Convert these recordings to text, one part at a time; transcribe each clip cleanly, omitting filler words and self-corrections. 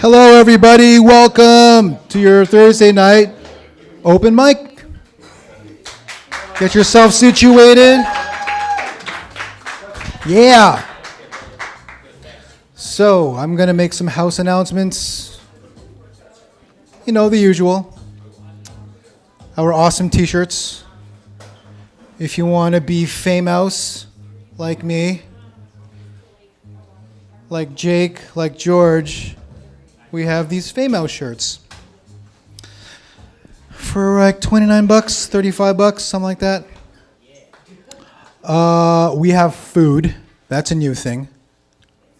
Hello, everybody. Welcome to your Thursday night open mic. Get yourself situated. Yeah. So, I'm going to make some house announcements. You know, the usual. Our awesome t-shirts. If you want to be famous like me, like Jake, like George, we have these famous shirts for like $29, $35, something like that. We have food. That's a new thing.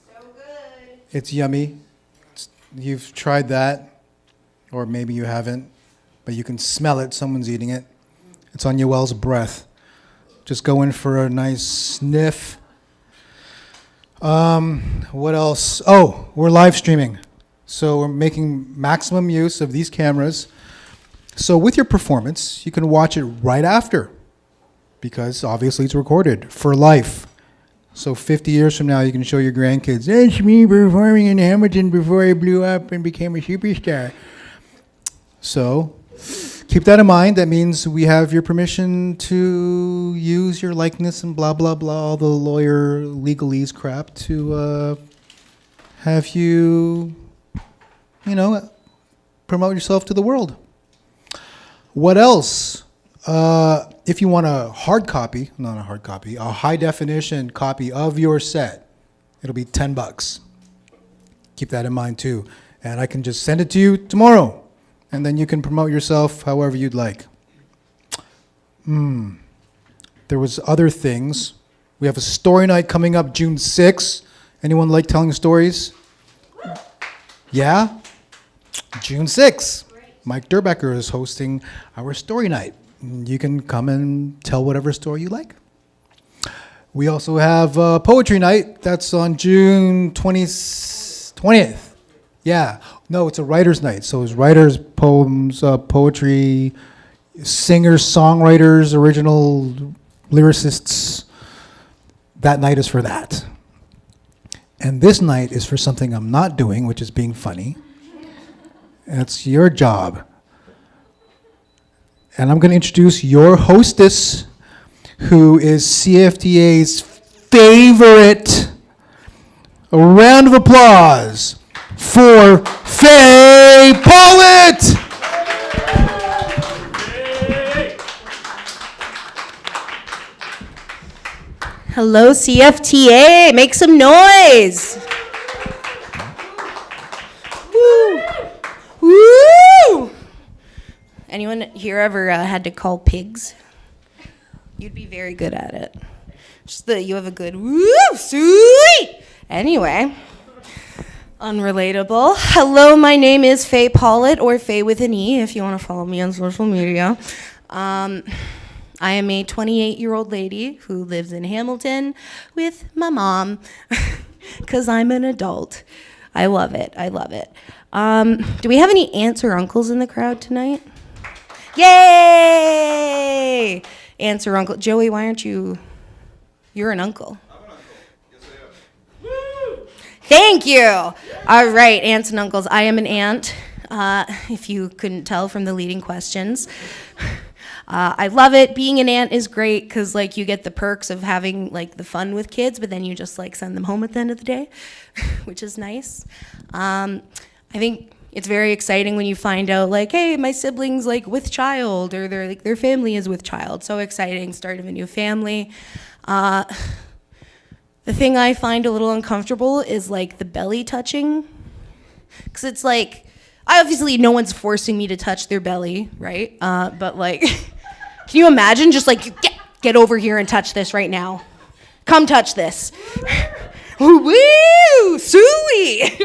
So good. It's yummy. You've tried that, or maybe you haven't, but you can smell it. Someone's eating it. It's on Yoel's breath. Just go in for a nice sniff. What else? Oh, we're live streaming. So we're making maximum use of these cameras. So with your performance, you can watch it right after, because obviously it's recorded for life. So 50 years from now, you can show your grandkids, that's me performing in Hamilton before I blew up and became a superstar. So keep that in mind. That means we have your permission to use your likeness and blah, blah, blah, all the lawyer legalese crap to have you, promote yourself to the world. What else? If you want a hard copy, not a hard copy, a high definition copy of your set, it'll be $10. Keep that in mind too. And I can just send it to you tomorrow. And then you can promote yourself however you'd like. There was other things. We have a story night coming up June 6th. Anyone like telling stories? Yeah? June 6th. Mike Durbecker is hosting our story night. You can come and tell whatever story you like. We also have poetry night. That's on June 20th. Yeah. No, it's a writer's night. So it's writers, poems, poetry, singers, songwriters, original lyricists. That night is for that. And this night is for something I'm not doing, which is being funny. It's your job. And I'm going to introduce your hostess, who is CFTA's favorite. A round of applause for Faye Pollett! Hello, CFTA. Make some noise. Woo. Woo! Anyone here ever had to call pigs? You'd be very good at it. You have a good woo, sweet. Anyway, unrelatable. Hello, my name is Faye Pollett, or Faye with an E, if you want to follow me on social media. I am a 28-year-old lady who lives in Hamilton with my mom, because I'm an adult. I love it. I love it. Do we have any aunts or uncles in the crowd tonight? Yay! Aunts or uncle. Joey, why aren't you? You're an uncle. I'm an uncle. Yes, I am. Woo! Thank you. All right, aunts and uncles. I am an aunt, if you couldn't tell from the leading questions. I love it. Being an aunt is great because, you get the perks of having, the fun with kids, but then you just, send them home at the end of the day, which is nice. I think it's very exciting when you find out, hey, my sibling's, with child, or their family is with child. So exciting, start of a new family. The thing I find a little uncomfortable is, the belly touching. Because it's, obviously no one's forcing me to touch their belly, right? But, can you imagine just, get over here and touch this right now? Come touch this. Woo! Suey!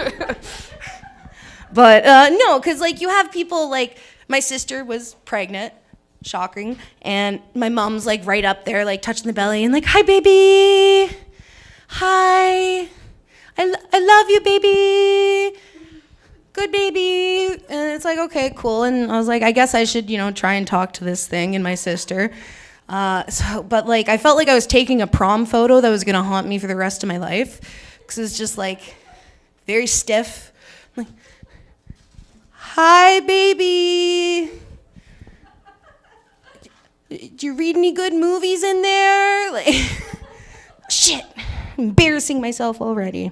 But no, because you have people my sister was pregnant, shocking, and my mom's right up there, touching the belly and hi baby, hi, I love you baby, good baby, and it's okay, cool, and I was I guess I should try and talk to this thing and my sister. But I felt I was taking a prom photo that was gonna haunt me for the rest of my life, because it's just very stiff. Hi, baby. Do you read any good movies in there? Like, shit, embarrassing myself already.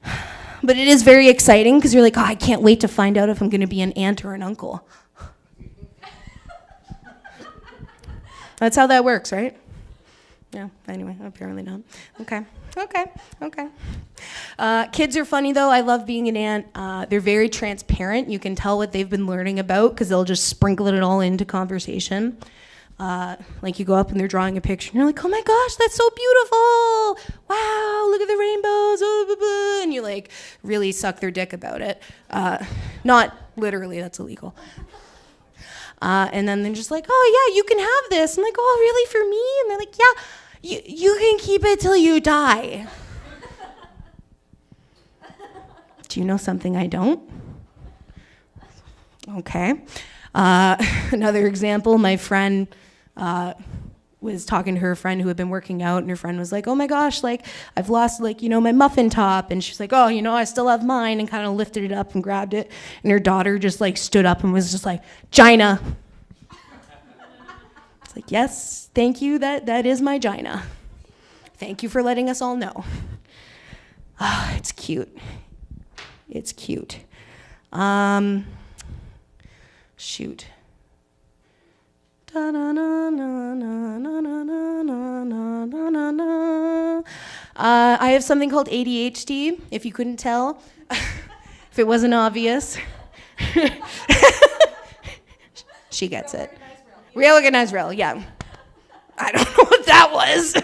But it is very exciting because you're like, oh, I can't wait to find out if I'm going to be an aunt or an uncle. That's how that works, right? Yeah, anyway, apparently not. Okay. Kids are funny, though. I love being an aunt. They're very transparent. You can tell what they've been learning about because they'll just sprinkle it all into conversation. Like you go up and they're drawing a picture and you're like, oh my gosh, that's so beautiful. Wow, look at the rainbows. Oh, blah, blah, and you like really suck their dick about it. Not literally, that's illegal. And then they're just like, oh yeah, you can have this. I'm like, oh really, for me? And they're like, yeah, you can keep it till you die. Do you know something I don't? Okay. Another example, my friend was talking to her friend who had been working out, and her friend was like, oh my gosh, like, I've lost, like, my muffin top. And she's like, oh, I still have mine, and kind of lifted it up and grabbed it. And her daughter just, like, stood up and was just like, Gina. It's like, yes, thank you, that is my Gina. Thank you for letting us all know. Oh, it's cute. It's cute. Shoot. I have something called ADHD, if you couldn't tell, if it wasn't obvious. She gets it. Reorganized rail, yeah. I don't know what that was.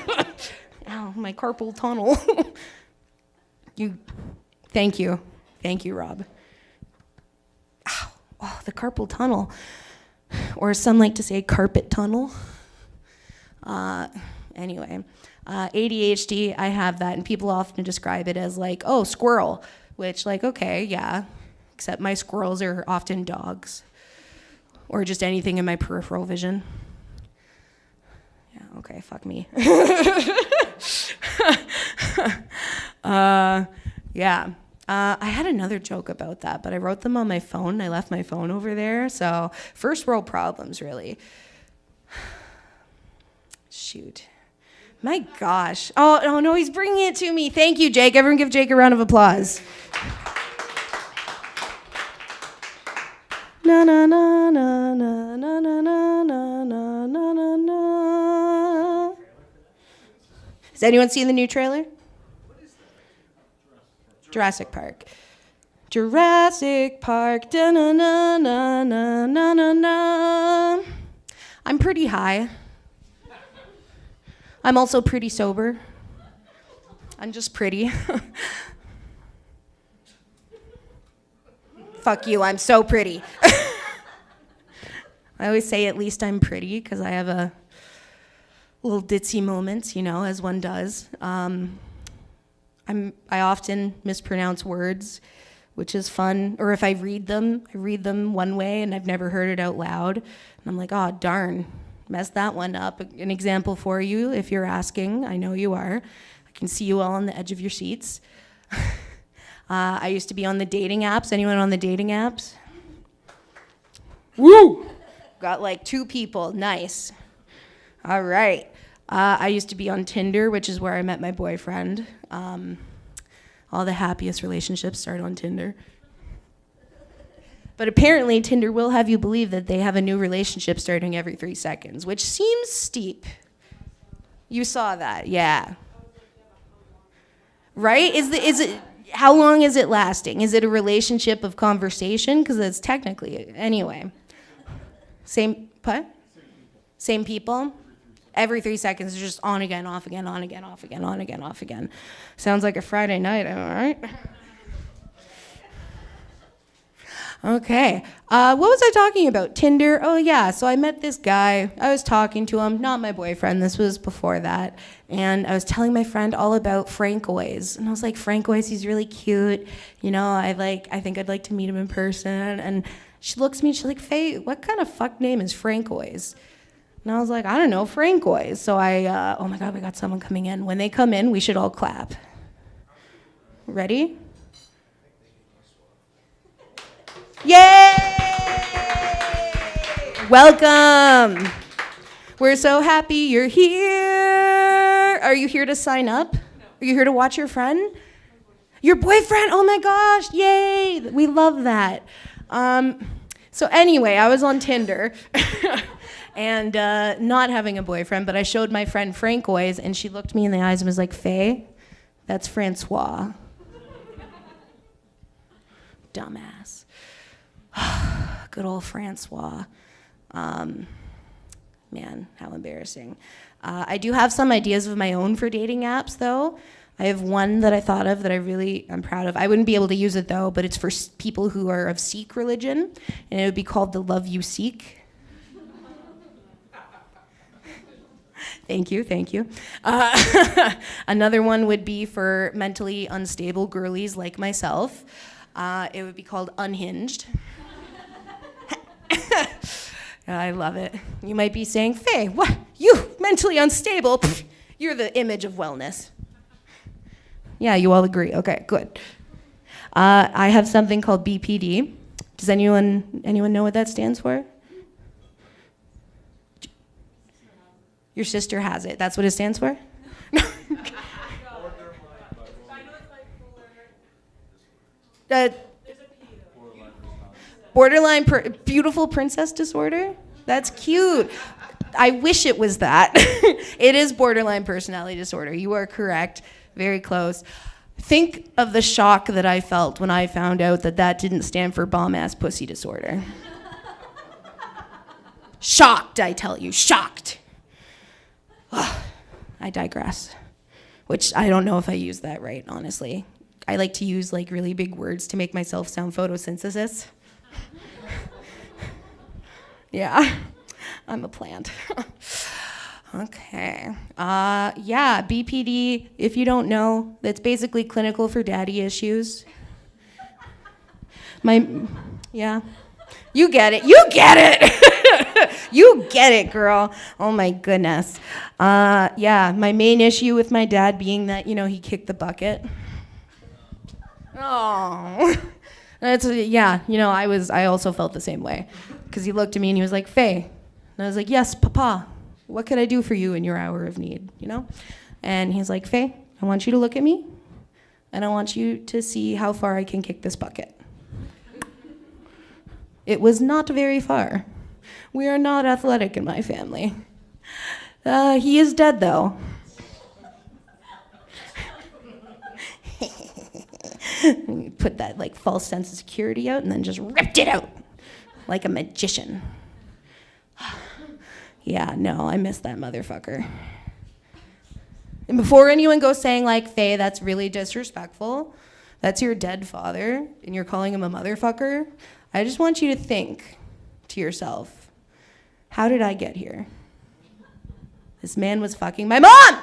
Ow, my carpal tunnel. Thank you, Rob. Ow, oh, the carpal tunnel. Or some like to say carpet tunnel. Anyway, ADHD, I have that, and people often describe it as like, oh, squirrel, which like, okay, yeah, except my squirrels are often dogs or just anything in my peripheral vision. Yeah, okay, fuck me. Yeah. I had another joke about that, but I wrote them on my phone. I left my phone over there. So first world problems, really. Shoot. My gosh. Oh, no, he's bringing it to me. Thank you, Jake. Everyone give Jake a round of applause. Na na na na na na na na na na na na. Has anyone seen the new trailer? Jurassic Park. Jurassic Park. Da na na na na na na na. I'm pretty high. I'm also pretty sober. I'm just pretty. Fuck you, I'm so pretty. I always say at least I'm pretty because I have a little ditzy moments, as one does. I often mispronounce words, which is fun. Or if I read them one way and I've never heard it out loud. And I'm like, oh, darn, messed that one up. An example for you, if you're asking, I know you are. I can see you all on the edge of your seats. I used to be on the dating apps. Anyone on the dating apps? Woo! Got like 2 people, nice. All right. I used to be on Tinder, which is where I met my boyfriend. All the happiest relationships start on Tinder. But apparently Tinder will have you believe that they have a new relationship starting every 3 seconds, which seems steep. You saw that, yeah. Right? Is it? How long is it lasting? Is it a relationship of conversation? Because it's technically, anyway. Same, what? Same people? Every 3 seconds, it's just on again, off again, on again, off again, on again, off again. Sounds like a Friday night, all right? Okay. What was I talking about? Tinder? Oh, yeah. So I met this guy. I was talking to him. Not my boyfriend. This was before that. And I was telling my friend all about Frankoys. And I was like, Frankoys, he's really cute. I think I'd like to meet him in person. And she looks at me and she's like, Faye, what kind of fuck name is Frankoys? And I was like, I don't know, Frankoys. So oh my God, we got someone coming in. When they come in, we should all clap. Ready? Yay! Welcome. We're so happy you're here. Are you here to sign up? Are you here to watch your friend? Your boyfriend? Oh my gosh, yay! We love that. So anyway, I was on Tinder and not having a boyfriend, but I showed my friend Francois, and she looked me in the eyes and was like, Faye, that's Francois. Dumbass. Good old Francois. Man, how embarrassing. I do have some ideas of my own for dating apps, though. I have one that I thought of that I'm proud of. I wouldn't be able to use it, though, but it's for people who are of Sikh religion, and it would be called the Love You Sikh. Thank you. Another one would be for mentally unstable girlies like myself. It would be called Unhinged. I love it. You might be saying, Faye, what? You mentally unstable? Pfft, you're the image of wellness. Yeah, you all agree. Okay, good. I have something called BPD. Does anyone know what that stands for? Your sister has it. That's what it stands for? Borderline beautiful princess disorder? That's cute. I wish it was that. It is borderline personality disorder. You are correct. Very close. Think of the shock that I felt when I found out that didn't stand for bomb-ass pussy disorder. Shocked, I tell you. Shocked. Ugh, I digress. Which I don't know if I use that right, honestly. I like to use like really big words to make myself sound photosynthesis. Yeah, I'm a plant. Okay. Yeah, BPD, if you don't know, that's basically clinical for daddy issues. Yeah. You get it. You get it, girl. Oh my goodness. Yeah, my main issue with my dad being that, he kicked the bucket. Oh. I also felt the same way. Because he looked at me and he was like, Faye. And I was like, yes, Papa. What could I do for you in your hour of need, And he's like, Faye, I want you to look at me, and I want you to see how far I can kick this bucket. It was not very far. We are not athletic in my family. He is dead, though. Put that false sense of security out and then just ripped it out like a magician. Yeah, no, I miss that motherfucker. And before anyone goes saying Faye, that's really disrespectful, that's your dead father, and you're calling him a motherfucker, I just want you to think to yourself, how did I get here? This man was fucking my mom!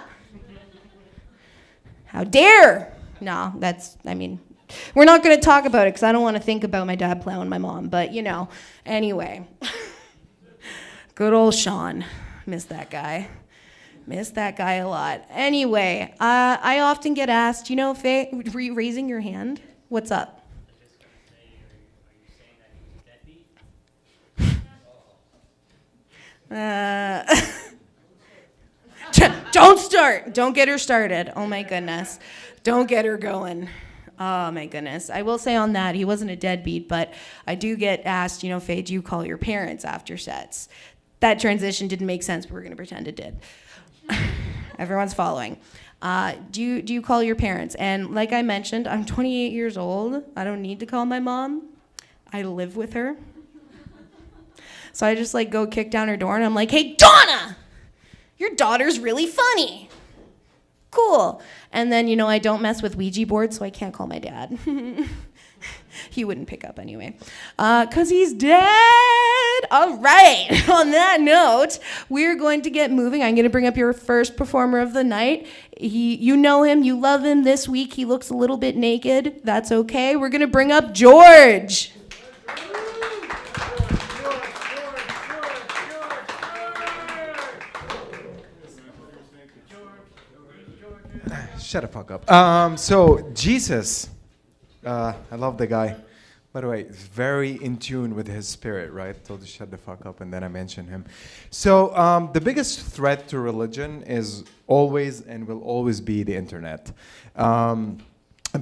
How dare! No, we're not going to talk about it because I don't want to think about my dad plowing my mom, but anyway. Good old Sean. Miss that guy. Miss that guy a lot. Anyway, I often get asked, Faye, were you raising your hand? What's up? Don't start. Don't get her started. Oh my goodness. Don't get her going. Oh my goodness. I will say on that, he wasn't a deadbeat, but I do get asked, Faye, do you call your parents after sets? That transition didn't make sense, but we're going to pretend it did. Everyone's following. Do you call your parents? And like I mentioned, I'm 28 years old. I don't need to call my mom. I live with her. So I just go kick down her door and I'm like, hey, Donna, your daughter's really funny. Cool. And then, I don't mess with Ouija boards, so I can't call my dad. He wouldn't pick up anyway. 'Cause he's dead. All right. On that note, we're going to get moving. I'm going to bring up your first performer of the night. You know him. You love him. This week, he looks a little bit naked. That's okay. We're going to bring up George. Shut the fuck up. So Jesus, I love the guy. By the way, he's very in tune with his spirit, right? Told to shut the fuck up, and then I mentioned him. So the biggest threat to religion is always and will always be the internet.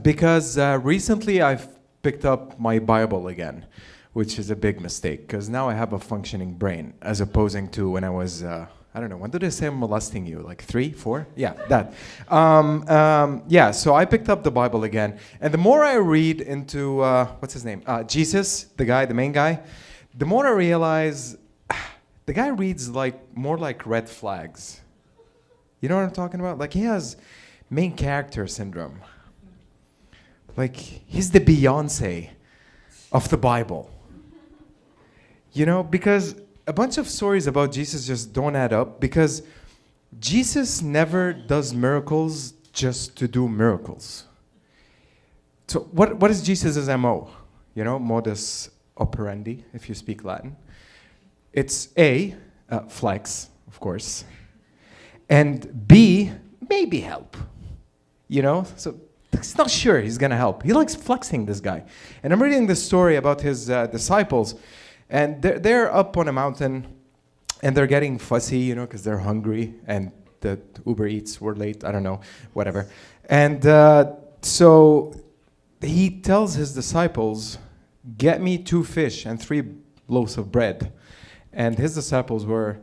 Because recently I've picked up my Bible again, which is a big mistake, because now I have a functioning brain, as opposing to when I was, I don't know, when did I say I'm molesting you? Like 3, 4? Yeah, that. Yeah, so I picked up the Bible again, and the more I read into, what's his name? Jesus, the main guy, the more I realize the guy reads more like red flags. You know what I'm talking about? Like, he has main character syndrome. Like, he's the Beyonce of the Bible. You know, because a bunch of stories about Jesus just don't add up, because Jesus never does miracles just to do miracles. So what is Jesus' MO? You know, modus operandi, if you speak Latin. It's A, flex, of course, and B, maybe help. You know, so he's not sure he's going to help. He likes flexing, this guy. And I'm reading this story about his disciples, and they're up on a mountain, and they're getting fussy, you know, because they're hungry, and the Uber Eats were late, I don't know, whatever. And so he tells his disciples, get me 2 fish and 3 loaves of bread. And his disciples were,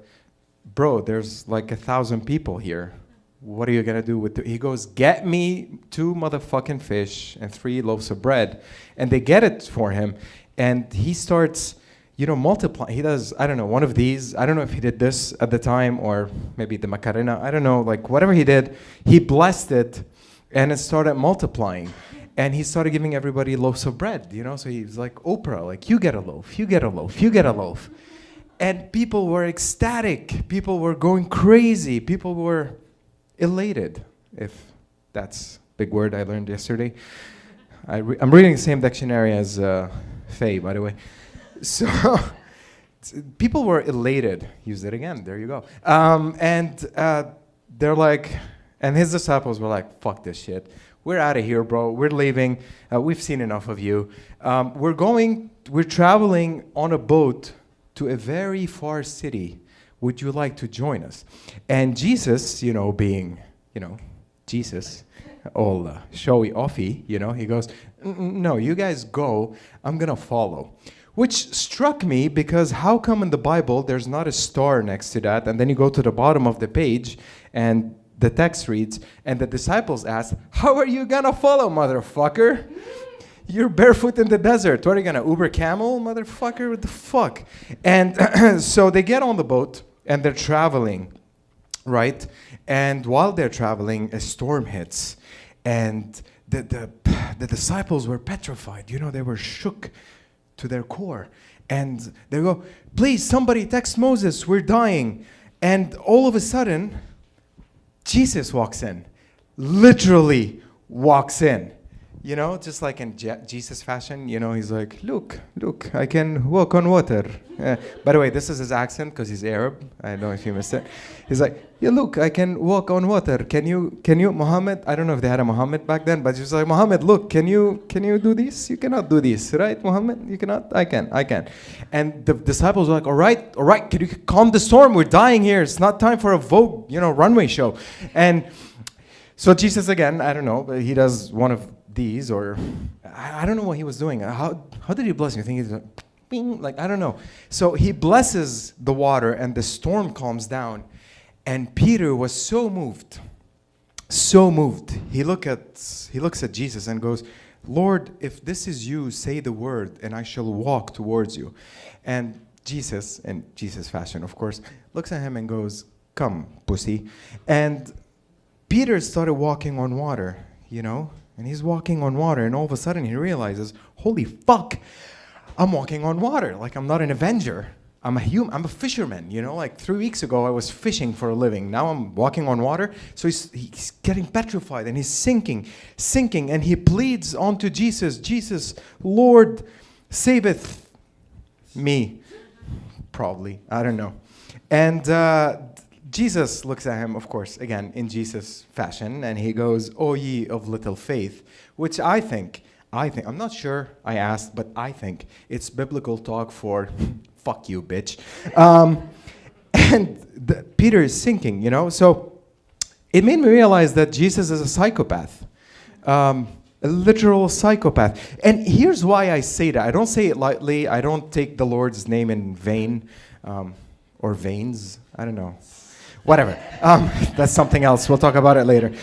bro, there's like 1,000 people here. What are you going to do with it? He goes, get me 2 motherfucking fish and 3 loaves of bread. And they get it for him. And he starts, you know, multiplying. He does, I don't know, one of these. I don't know if he did this at the time or maybe the Macarena. I don't know, like whatever he did, he blessed it and it started multiplying. And he started giving everybody loaves of bread, you know. So he was like Oprah, like, you get a loaf, you get a loaf, you get a loaf. And people were ecstatic. People were going crazy. People were elated, if that's a big word I learned yesterday. I'm reading the same dictionary as Faye, by the way. So people were elated. Use it again. There you go. And they're like, and his disciples were like, fuck this shit. We're out of here, bro. We're leaving. We've seen enough of you. We're traveling on a boat to a very far city. Would you like to join us? And Jesus, you know, being, you know, Jesus, all showy offy, you know, he goes, no, you guys go, I'm gonna follow. Which struck me, because how come in the Bible there's not a star next to that, and then you go to the bottom of the page and the text reads, and the disciples ask, how are you gonna follow, motherfucker? You're barefoot in the desert. What are you gonna Uber camel, motherfucker? What the fuck? And so they get on the boat and they're traveling, right? And while they're traveling, a storm hits, and the disciples were petrified. You know, they were shook to their core, and they go, "Please, somebody text Moses. We're dying." And all of a sudden, Jesus walks in, literally walks in. You know, just like in Jesus fashion, you know, he's like, look, I can walk on water. By the way, this is his accent because he's Arab. I don't know if you missed it. He's like, yeah, look, I can walk on water. Can you, Muhammad? I don't know if they had a Muhammad back then, but he was like, Muhammad, look, can you do this? You cannot do this, right, Muhammad? You cannot? I can. And the disciples were like, all right, can you calm the storm? We're dying here. It's not time for a Vogue, runway show. And so Jesus, again, I don't know, but he does one of these, or I don't know what he was doing. How did he bless him? You think he's like, bing, like, I don't know. So he blesses the water and the storm calms down. And Peter was so moved. He looks at Jesus and goes, Lord, if this is you, say the word and I shall walk towards you. And Jesus, in Jesus fashion, of course, looks at him and goes, come, pussy. And Peter started walking on water, and he's walking on water, and all of a sudden he realizes, holy fuck, I'm walking on water. Like, I'm not an Avenger. I'm a human. I'm a fisherman, Like 3 weeks ago, I was fishing for a living. Now I'm walking on water. So he's getting petrified, and he's sinking, and he pleads onto Jesus, Jesus, Lord, saveth me. Probably. I don't know. And Jesus looks at him, of course, again, in Jesus fashion, and he goes, O ye of little faith, which I think I'm not sure I asked, but I think it's biblical talk for fuck you, bitch. And Peter is sinking, you know? So it made me realize that Jesus is a psychopath, a literal psychopath. And here's why I say that. I don't say it lightly. I don't take the Lord's name in vain, or veins. I don't know. Whatever. That's something else. We'll talk about it later.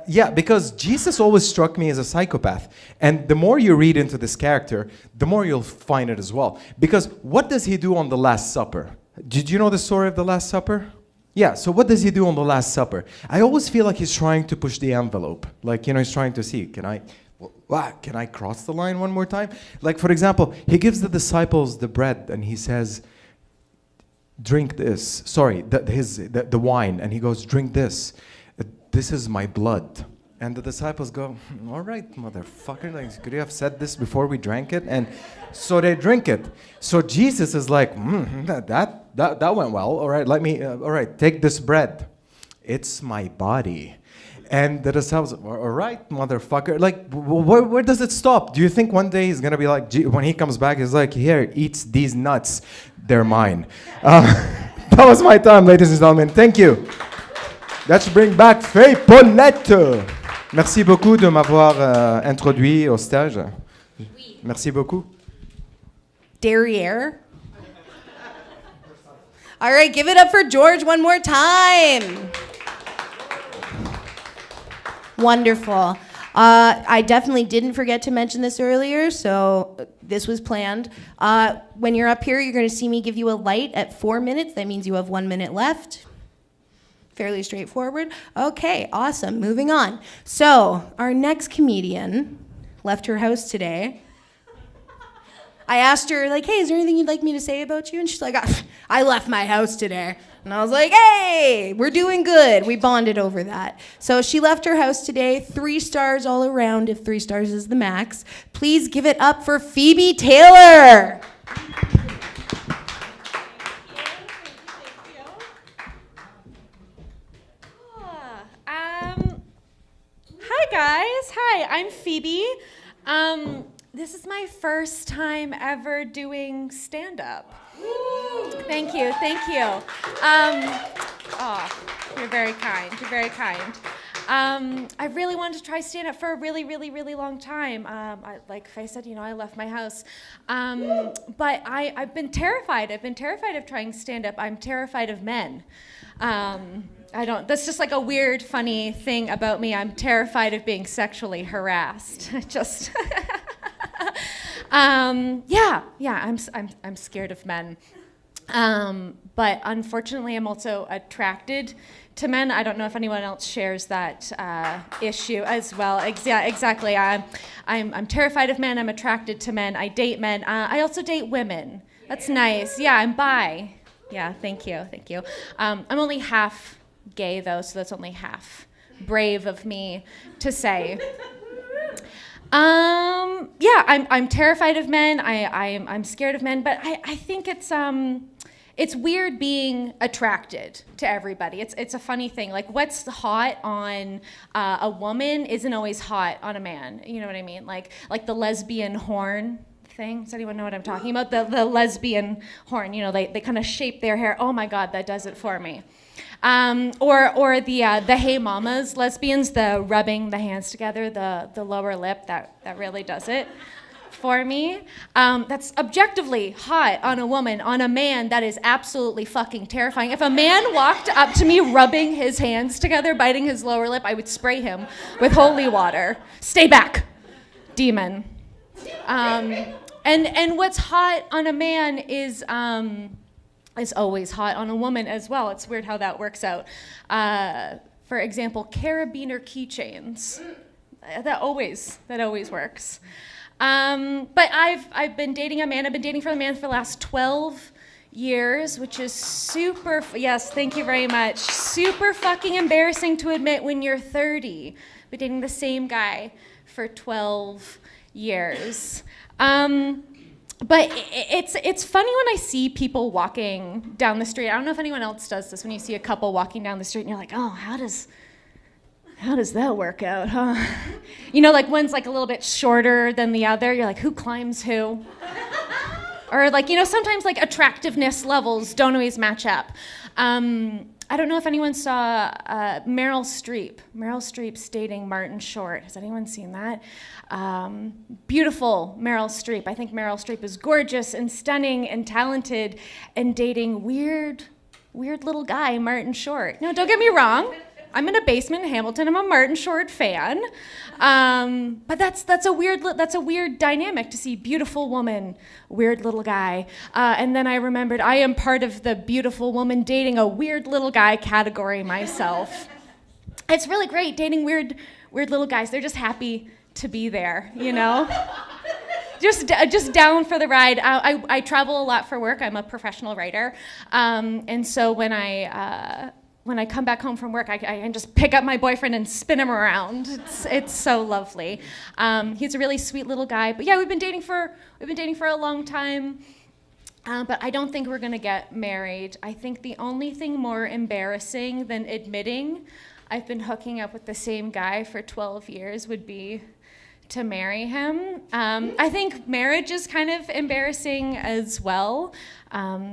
Yeah, because Jesus always struck me as a psychopath. And the more you read into this character, the more you'll find it as well. Because what does he do on the Last Supper? Did you know the story of the Last Supper? Yeah, so what does he do on the Last Supper? I always feel like he's trying to push the envelope. Like, you know, he's trying to see, can I cross the line one more time? Like, for example, he gives the disciples the bread and he says, drink this. Sorry, the wine. And he goes, drink this. This is my blood. And the disciples go, all right, motherfucker. Like, could you have said this before we drank it? And so they drink it. So Jesus is like, that went well. All right, all right, take this bread. It's my body. And the disciples, all right, motherfucker. Like, where does it stop? Do you think one day he's going to be like, when he comes back, he's like, here, eat these nuts. They're mine. That was my time, ladies and gentlemen. Thank you. Let's bring back Faye Pollett. Merci beaucoup de m'avoir introduit au stage. Oui. Merci beaucoup. Derriere. All right, give it up for George one more time. Wonderful. I definitely didn't forget to mention this earlier, so this was planned. When you're up here, you're going to see me give you a light at 4 minutes. That means you have 1 minute left. Fairly straightforward. Okay, awesome. Moving on. So, our next comedian left her house today. I asked her, like, hey, is there anything you'd like me to say about you? And she's like, I left my house today. And I was like, hey, we're doing good. We bonded over that. So she left her house today, 3 stars all around, if 3 stars is the max. Please give it up for Phoebe Taylor. Hi, guys. Hi, I'm Phoebe. This is my first time ever doing stand-up. Thank you. You're very kind. I really wanted to try stand-up for a really, really, really long time. Like Faye said, I left my house. But I've been terrified. I've been terrified of trying stand-up. I'm terrified of men. That's just like a weird, funny thing about me. I'm terrified of being sexually harassed. I'm scared of men. But unfortunately, I'm also attracted to men. I don't know if anyone else shares that issue as well. Exactly. I'm terrified of men. I'm attracted to men. I date men. I also date women. That's nice. Yeah, I'm bi. Yeah, thank you. I'm only half gay, though, so that's only half brave of me to say. I'm terrified of men. I'm scared of men, but I think it's weird being attracted to everybody. It's a funny thing. Like, what's hot on a woman isn't always hot on a man. You know what I mean? Like the lesbian horn thing. Does anyone know what I'm talking about? The lesbian horn. They kind of shape their hair. Oh my God, that does it for me. Or the hey mamas lesbians, the rubbing the hands together, the lower lip, that really does it for me. That's objectively hot on a woman. On a man, that is absolutely fucking terrifying. If a man walked up to me rubbing his hands together, biting his lower lip, I would spray him with holy water. Stay back, demon. And what's hot on a man is always hot on a woman as well. It's weird how that works out. For example, carabiner keychains. That always works. But I've been dating a man. I've been dating for the man for the last 12 years, which is super, yes, thank you very much. Super fucking embarrassing to admit when you're 30. Been dating the same guy for 12 years. But it's funny when I see people walking down the street. I don't know if anyone else does this, when you see a couple walking down the street and you're like, oh, how does how does that work out, huh? You know, like one's like a little bit shorter than the other. You're like, who climbs who? Or like, you know, sometimes like attractiveness levels don't always match up. I don't know if anyone saw Meryl Streep. Meryl Streep's dating Martin Short. Has anyone seen that? Beautiful Meryl Streep. I think Meryl Streep is gorgeous and stunning and talented and dating weird little guy, Martin Short. No, don't get me wrong. I'm in a basement in Hamilton. I'm a Martin Short fan. But that's a weird dynamic to see beautiful woman, weird little guy. And then I remembered I am part of the beautiful woman dating a weird little guy category myself. It's really great dating weird little guys. They're just happy to be there, you know? Just down for the ride. I travel a lot for work. I'm a professional writer. And so when I come back home from work, I can just pick up my boyfriend and spin him around. It's so lovely. He's a really sweet little guy. But yeah, we've been dating for a long time. But I don't think we're gonna get married. I think the only thing more embarrassing than admitting I've been hooking up with the same guy for 12 years would be to marry him. I think marriage is kind of embarrassing as well.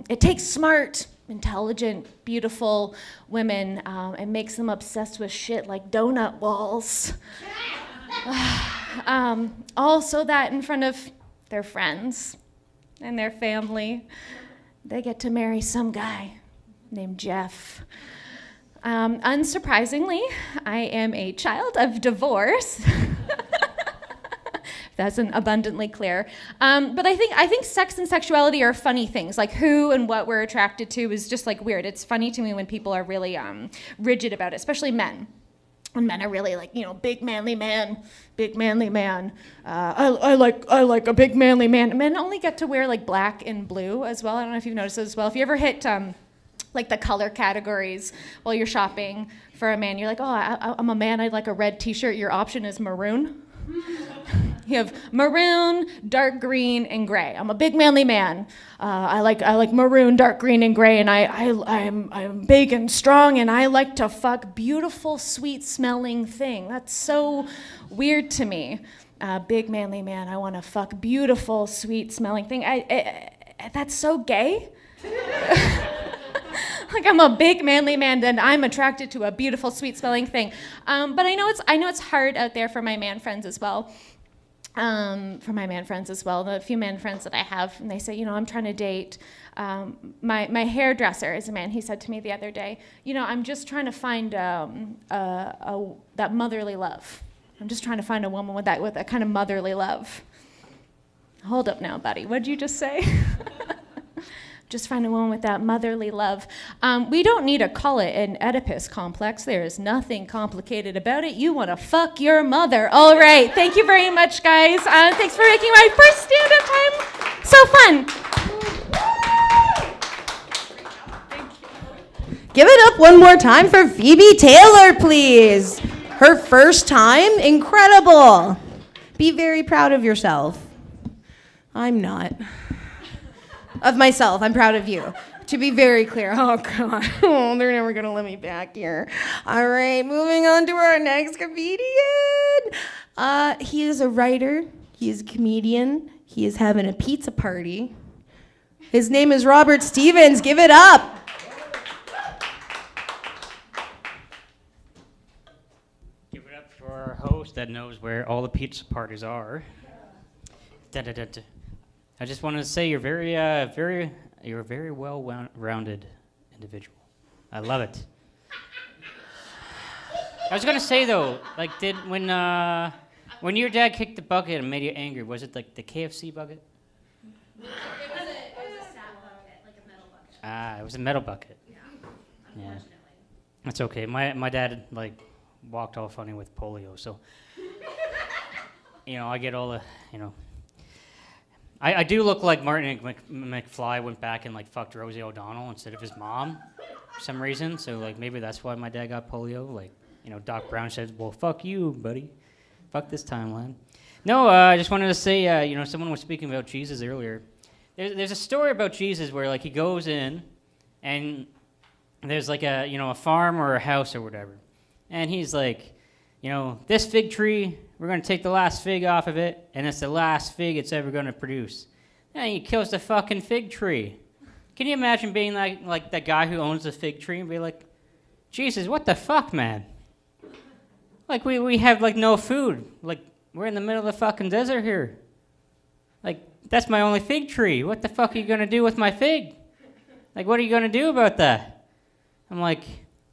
It takes smart, intelligent, beautiful women and makes them obsessed with shit like donut walls. Also that in front of their friends and their family, they get to marry some guy named Jeff. Unsurprisingly, I am a child of divorce. That's abundantly clear. But I think sex and sexuality are funny things. Like who and what we're attracted to is just like weird. It's funny to me when people are really rigid about it, especially men. When men are really like, you know, big manly man. I like a big manly man. Men only get to wear like black and blue as well. I don't know if you've noticed as well. If you ever hit like the color categories while you're shopping for a man, you're like, oh, I'm a man. I'd like a red T-shirt. Your option is maroon. You have maroon, dark green, and gray. I'm a big manly man. I like maroon, dark green, and gray, and I'm big and strong, and I like to fuck beautiful, sweet-smelling thing. That's so weird to me. Big manly man. I want to fuck beautiful, sweet-smelling thing. That's so gay. Like I'm a big manly man, and I'm attracted to a beautiful, sweet-smelling thing. But I know it's hard out there for my man friends as well. The few man friends that I have, and they say, you know, I'm trying to date. My hairdresser is a man. He said to me the other day, you know, I'm just trying to find that motherly love. I'm just trying to find a woman with that kind of motherly love. Hold up now, buddy. What'd you just say? Just find a woman with that motherly love. We don't need to call it an Oedipus complex. There is nothing complicated about it. You want to fuck your mother. All right. Thank you very much, guys. Thanks for making my first stand-up time so fun. Give it up one more time for Phoebe Taylor, please. Her first time? Incredible. Be very proud of yourself. I'm not. Of myself, I'm proud of you. To be very clear. Oh, God. Oh, they're never going to let me back here. All right, moving on to our next comedian. He is a writer. He is a comedian. He is having a pizza party. His name is Robert Stevens. Give it up. Give it up for our host that knows where all the pizza parties are. Da-da-da-da. I just wanted to say you're a very well-rounded individual. I love it. I was gonna say though, like, when your dad kicked the bucket and made you angry, was it like the KFC bucket? It was a sap bucket, like a metal bucket. Ah, it was a metal bucket. Yeah, Yeah, unfortunately. that's okay. My dad like walked all funny with polio, so you know I get all the I do look like Martin McFly went back and like fucked Rosie O'Donnell instead of his mom for some reason. So like maybe that's why my dad got polio. Like, you know, Doc Brown said, "Well, fuck you, buddy. Fuck this timeline." No, I just wanted to say, you know, someone was speaking about Jesus earlier. There's a story about Jesus where like he goes in, and there's like a farm or a house or whatever, and he's like, this fig tree, we're going to take the last fig off of it, and it's the last fig it's ever going to produce. And he kills the fucking fig tree. Can you imagine being like that guy who owns the fig tree and be like, Jesus, what the fuck, man? Like, we have, like, no food. Like, we're in the middle of the fucking desert here. Like, that's my only fig tree. What the fuck are you going to do with my fig? Like, what are you going to do about that? I'm like,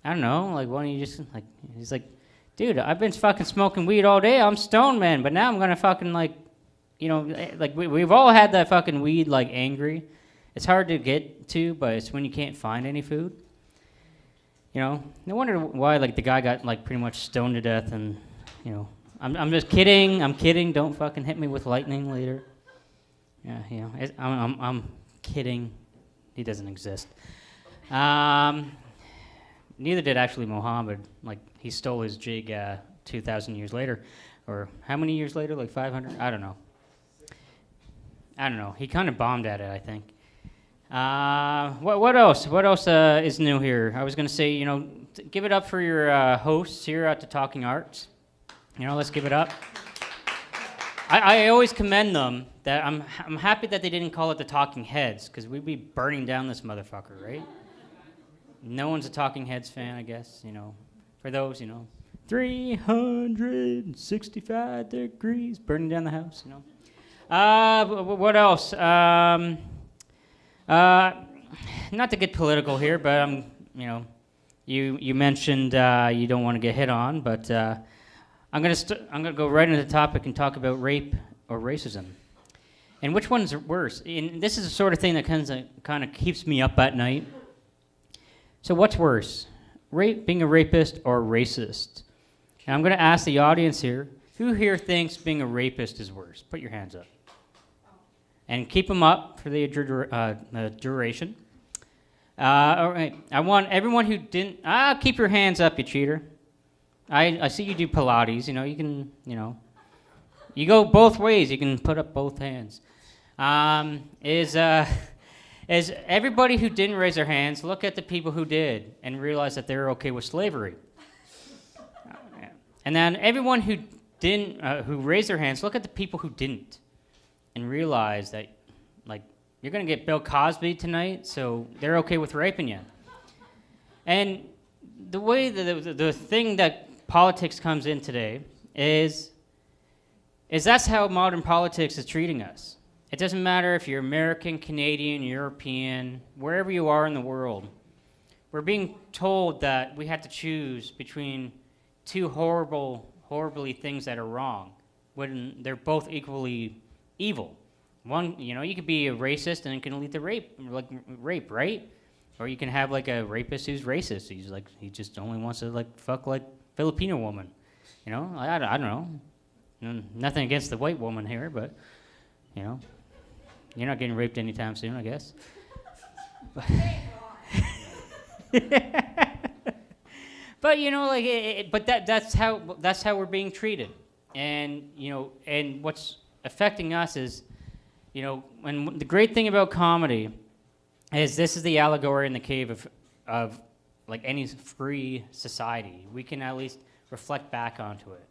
I don't know. Like, why don't you just, like, he's like, dude, I've been fucking smoking weed all day. I'm stoned, man. But now I'm going to fucking, like, like, we've all had that fucking weed, like, angry. It's hard to get to, but it's when you can't find any food. No wonder why, like, the guy got, like, pretty much stoned to death. And, I'm just kidding. I'm kidding. Don't fucking hit me with lightning later. Yeah, I'm kidding. He doesn't exist. Neither did actually Muhammad. Like, he stole his jig 2,000 years later. Or how many years later? Like 500? I don't know. He kind of bombed at it, I think. What else? What else is new here? I was going to say, give it up for your hosts here at the Talking Arts. Let's give it up. I always commend them. That I'm happy that they didn't call it the Talking Heads, because we'd be burning down this motherfucker, right? No one's a Talking Heads fan, I guess. For those, 365 degrees, burning down the house. What else? Not to get political here, but you mentioned you don't want to get hit on, but I'm gonna go right into the topic and talk about rape or racism, and which one's worse. And this is the sort of thing that kind of keeps me up at night. So what's worse, being a rapist or racist? And I'm gonna ask the audience here: who here thinks being a rapist is worse? Put your hands up. And keep them up for the duration. All right. I want everyone who didn't... keep your hands up, you cheater. I see you do Pilates. You can, you go both ways. You can put up both hands. Is everybody who didn't raise their hands, look at the people who did and realize that they're okay with slavery. And then everyone who didn't, who raised their hands, look at the people who didn't. And realize that, like, you're going to get Bill Cosby tonight, so they're okay with raping you. And the way the thing that politics comes in today is that's how modern politics is treating us. It doesn't matter if you're American, Canadian, European, wherever you are in the world. We're being told that we have to choose between two horribly things that are wrong, when they're both equally evil. One, you could be a racist and it can lead to rape, right? Or you can have like a rapist who's racist. He just only wants to like fuck like Filipino woman. I don't know. Nothing against the white woman here, but you're not getting raped anytime soon, I guess. But but that's how we're being treated, and and what's affecting us is, and the great thing about comedy is this is the allegory in the cave of like any free society. We can at least reflect back onto it.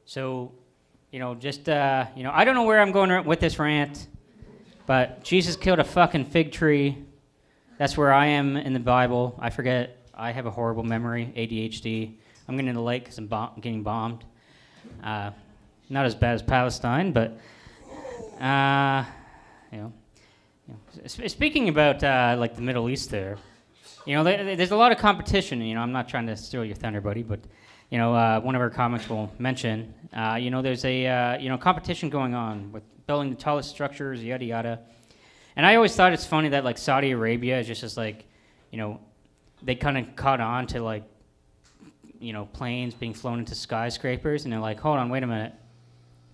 So, I don't know where I'm going with this rant, but Jesus killed a fucking fig tree. That's where I am in the Bible. I forget. I have a horrible memory, ADHD. I'm getting in the lake because I'm getting bombed. Not as bad as Palestine, but... Speaking about like the Middle East, there's a lot of competition. I'm not trying to steal your thunder, buddy, but one of our comments will mention. There's a competition going on with building the tallest structures, yada yada. And I always thought it's funny that like Saudi Arabia is just like, they kind of caught on to like, planes being flown into skyscrapers, and they're like, hold on, wait a minute.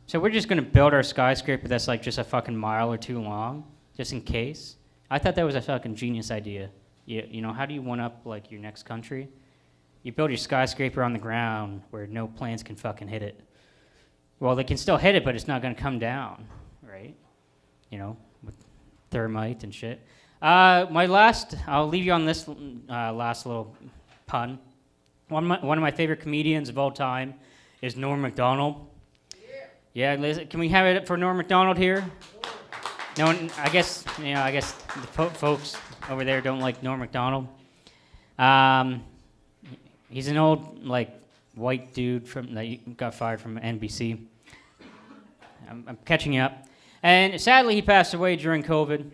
So we're just going to build our skyscraper that's like just a fucking mile or two long, just in case? I thought that was a fucking genius idea. How do you one up like your next country? You build your skyscraper on the ground where no planes can fucking hit it. Well, they can still hit it, but it's not going to come down, right? With thermite and shit. I'll leave you on this last little pun. One of my favorite comedians of all time is Norm Macdonald. Yeah, Liz, can we have it for Norm Macdonald here? No, I guess the folks over there don't like Norm Macdonald. He's an old white dude that got fired from NBC. I'm catching you up, and sadly he passed away during COVID.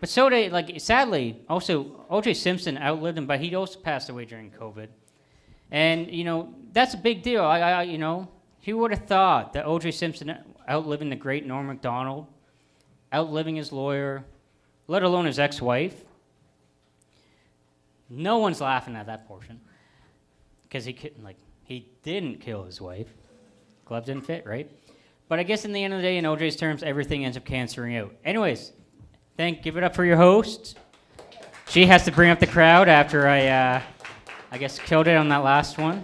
But so did sadly also O.J. Simpson outlived him, but he also passed away during COVID. And that's a big deal. Who would have thought that O.J. Simpson outliving the great Norm Macdonald, outliving his lawyer, let alone his ex-wife? No one's laughing at that portion because he didn't kill his wife. Gloves didn't fit, right? But I guess in the end of the day, in O.J.'s terms, everything ends up cancering out. Anyways, give it up for your host. She has to bring up the crowd after I guess killed it on that last one,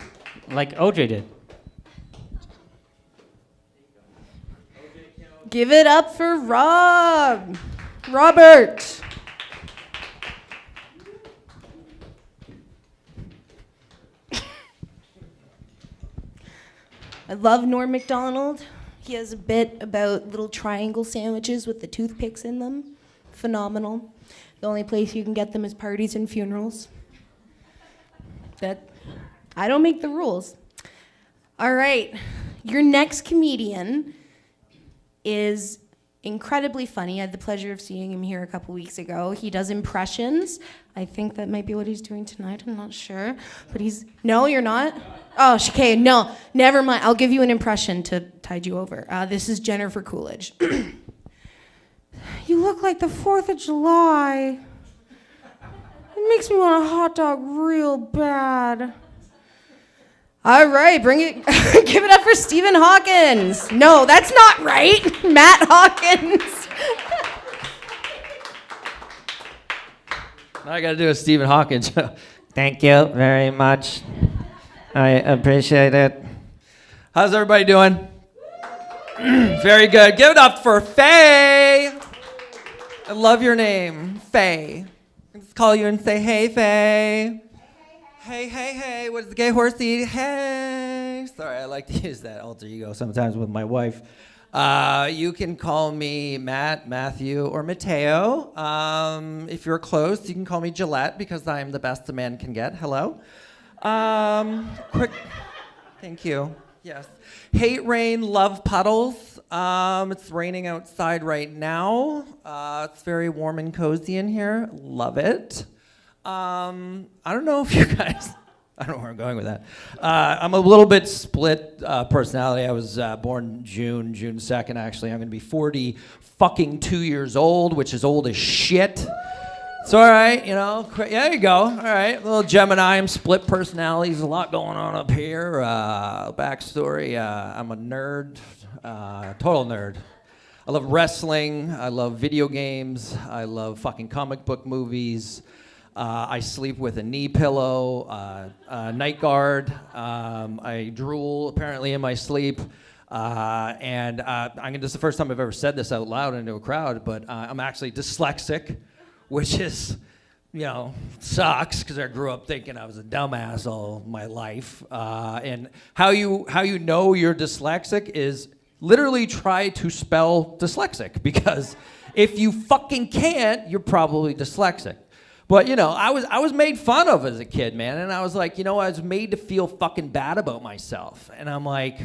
like O.J. did. Give it up for Robert. I love Norm Macdonald. He has a bit about little triangle sandwiches with the toothpicks in them. Phenomenal. The only place you can get them is parties and funerals. I don't make the rules. All right. Your next comedian is incredibly funny. I had the pleasure of seeing him here a couple weeks ago. He does impressions. I think that might be what he's doing tonight. I'm not sure. But no, you're not? Oh, okay, no, never mind. I'll give you an impression to tide you over. This is Jennifer Coolidge. You look like the 4th of July. It makes me want a hot dog real bad. All right, bring it. Give it up for Stephen Hawkins. No, that's not right. Matt Hawkins. Now I got to do a Stephen Hawkins. Thank you very much. I appreciate it. How's everybody doing? Very good. Give it up for Faye. I love your name, Faye. I just call you and say, hey, Faye. Hey, hey, hey, what does the gay horse eat? Hey. Sorry, I like to use that alter ego sometimes with my wife. You can call me Matt, Matthew, or Mateo. If you're close, you can call me Gillette because I'm the best a man can get. Hello. Quick. Thank you. Yes. Hate rain, love puddles. It's raining outside right now. It's very warm and cozy in here. Love it. I don't know if you guys, I don't know where I'm going with that. I'm a little bit split personality. I was born June 2nd, actually. I'm going to be 42 years old, which is old as shit. It's all right, there you go. All right, little Gemini, I'm split personalities, a lot going on up here. Backstory, I'm a nerd, total nerd. I love wrestling, I love video games, I love fucking comic book movies. I sleep with a knee pillow, night guard. I drool apparently in my sleep. And this is the first time I've ever said this out loud into a crowd, but I'm actually dyslexic, which is, sucks because I grew up thinking I was a dumbass all my life. And how you know you're dyslexic is literally try to spell dyslexic, because if you fucking can't, you're probably dyslexic. But I was made fun of as a kid, man, and I was like, I was made to feel fucking bad about myself, and I'm like,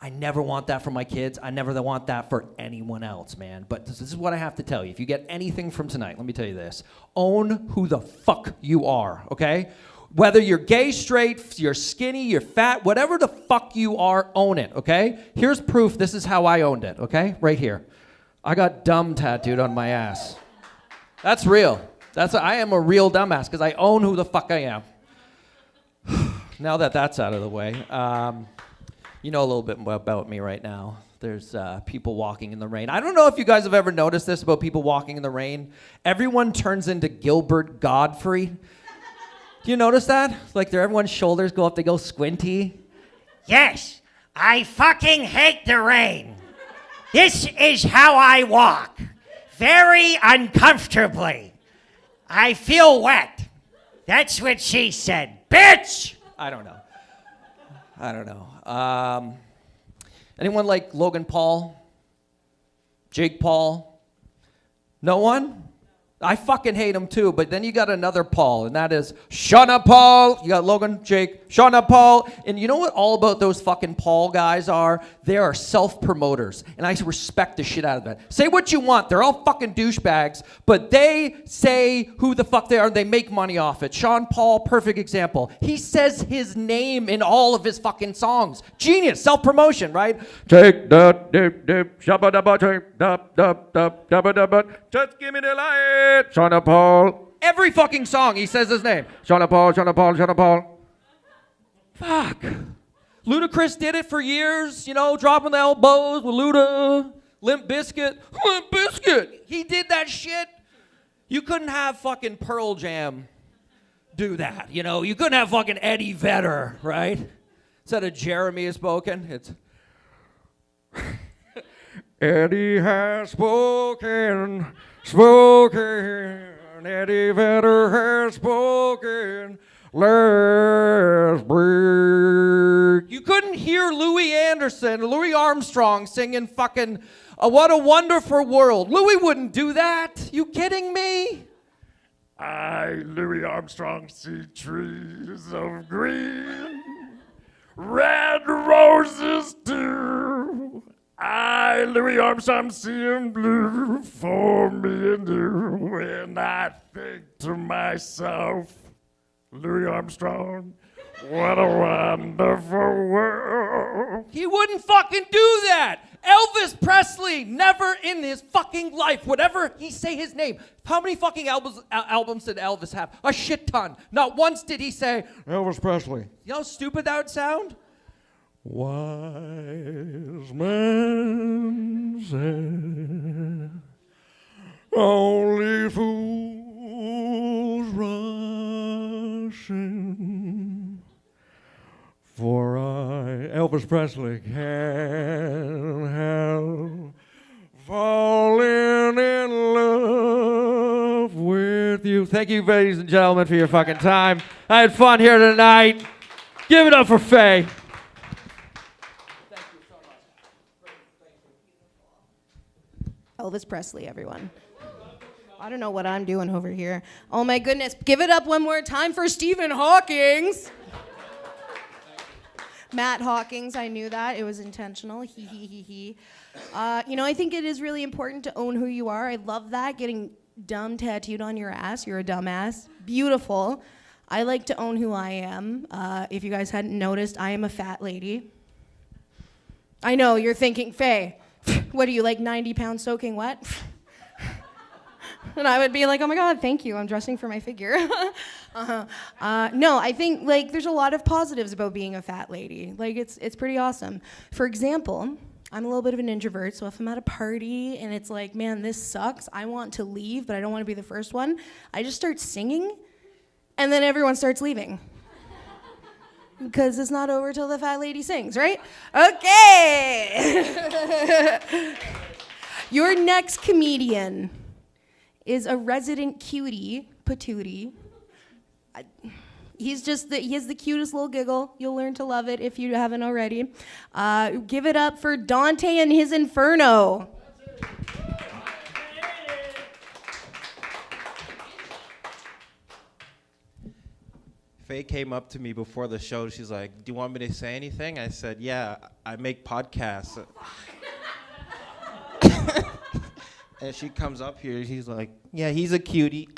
I never want that for my kids. I never want that for anyone else, man. But this is what I have to tell you. If you get anything from tonight, let me tell you this: own who the fuck you are, okay? Whether you're gay, straight, you're skinny, you're fat, whatever the fuck you are, own it, okay? Here's proof. This is how I owned it, okay? Right here. I got dumb tattooed on my ass. That's real. I am a real dumbass because I own who the fuck I am. Now that that's out of the way, you know a little bit about me right now. There's people walking in the rain. I don't know if you guys have ever noticed this about people walking in the rain. Everyone turns into Gilbert Godfrey. Do you notice that? Like everyone's shoulders go up, they go squinty. Yes, I fucking hate the rain. This is how I walk. Very uncomfortably. I feel wet. That's what she said. Bitch! I don't know. I don't know. Anyone like Logan Paul? Jake Paul? No one? I fucking hate him too, but then you got another Paul, and that is Shauna Paul. You got Logan, Jake, Shauna Paul. And you know what all about those fucking Paul guys are? They are self-promoters, and I respect the shit out of that. Say what you want. They're all fucking douchebags, but they say who the fuck they are, and they make money off it. Sean Paul, perfect example. He says his name in all of his fucking songs. Genius. Self-promotion, right? Take that dip dip shabba dabba take dub dub dub dabba dabba. Just give me the light. Shauna Paul. Every fucking song, he says his name. Shauna Paul, Shauna Paul, Shauna Paul. Fuck. Ludacris did it for years, you know, dropping the elbows with Luda. Limp Bizkit. Limp Bizkit. He did that shit. You couldn't have fucking Pearl Jam do that, you know. You couldn't have fucking Eddie Vedder, right? Instead of Jeremy has spoken, it's... Eddie has spoken, spoken. Eddie Vedder has spoken. Let's break. You couldn't hear Louis Anderson, Louis Armstrong singing fucking What a Wonderful World. Louis wouldn't do that. You kidding me? I, Louis Armstrong, see trees of green, red roses too. I, Louis Armstrong, see them blue for me and you. And I think to myself, Louis Armstrong, what a wonderful world. He wouldn't fucking do that. Elvis Presley, never in his fucking life would ever he say his name. How many fucking albums did Elvis have? A shit ton. Not once did he say, Elvis Presley. you know how stupid that would sound? Wise men say only fools rushing, for I, Elvis Presley, can't help falling in love with you. Thank you, ladies and gentlemen, for your fucking time. I had fun here tonight. Give it up for Faye. Elvis Presley, everyone. I don't know what I'm doing over here. Oh my goodness. Give it up one more time for Stephen Hawkins. Matt Hawkins, I knew that. It was intentional. He, he, he, he. You know, I think it is really important to own who you are. I love that. Getting dumb tattooed on your ass. You're a dumbass. Beautiful. I like to own who I am. If you guys hadn't noticed, I am a fat lady. I know, you're thinking, Faye, what are you, like 90 pounds soaking wet? And I would be like, oh my God, thank you. I'm dressing for my figure. No, I think like there's a lot of positives about being a fat lady. Like it's pretty awesome. For example, I'm a little bit of an introvert, so if I'm at a party and it's like, man, this sucks, I want to leave, but I don't want to be the first one, I just start singing, and then everyone starts leaving. Because it's not over till the fat lady sings, right? Okay. Your next comedian is a resident cutie, patootie. He has the cutest little giggle. You'll learn to love it if you haven't already. Give it up for Dante and his Inferno. Faye came up to me before the show. She's like, do you want me to say anything? I said, yeah, I make podcasts. And she comes up here. She's like, yeah, he's a cutie.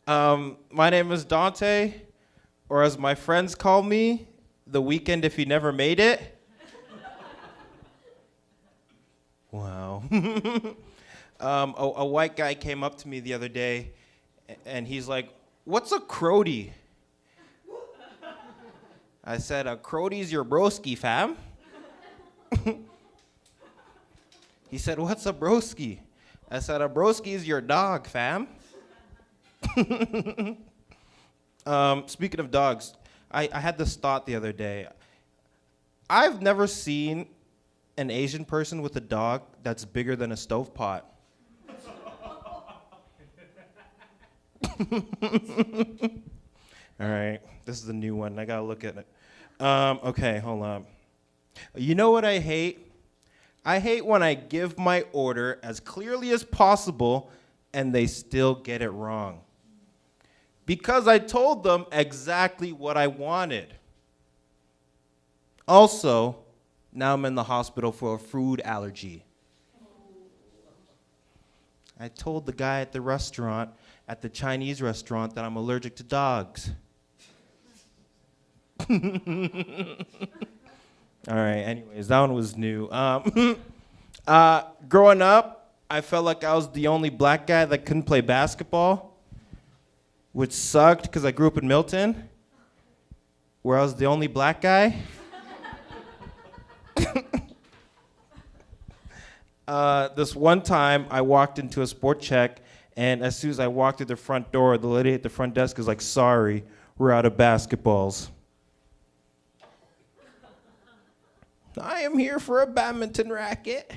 My name is Dante, or as my friends call me, The Weekend If He Never Made It. Wow. A white guy came up to me the other day, and he's like, what's a crody? I said, a crody's your broski, fam. He said, what's a broski? I said, a broski's your dog, fam. Speaking of dogs, I had this thought the other day. I've never seen an Asian person with a dog that's bigger than a stovepat. All right, this is a new one. I gotta look at it. Okay, hold on. You know what I hate? I hate when I give my order as clearly as possible and they still get it wrong. Because I told them exactly what I wanted. Also, now I'm in the hospital for a food allergy. I told the guy at the restaurant, at the Chinese restaurant, that I'm allergic to dogs. All right, anyways, that one was new. Growing up, I felt like I was the only black guy that couldn't play basketball, which sucked because I grew up in Milton, where I was the only black guy. This one time, I walked into a sport check, and as soon as I walked through the front door, the lady at the front desk was like, "Sorry, we're out of basketballs." I am here for a badminton racket.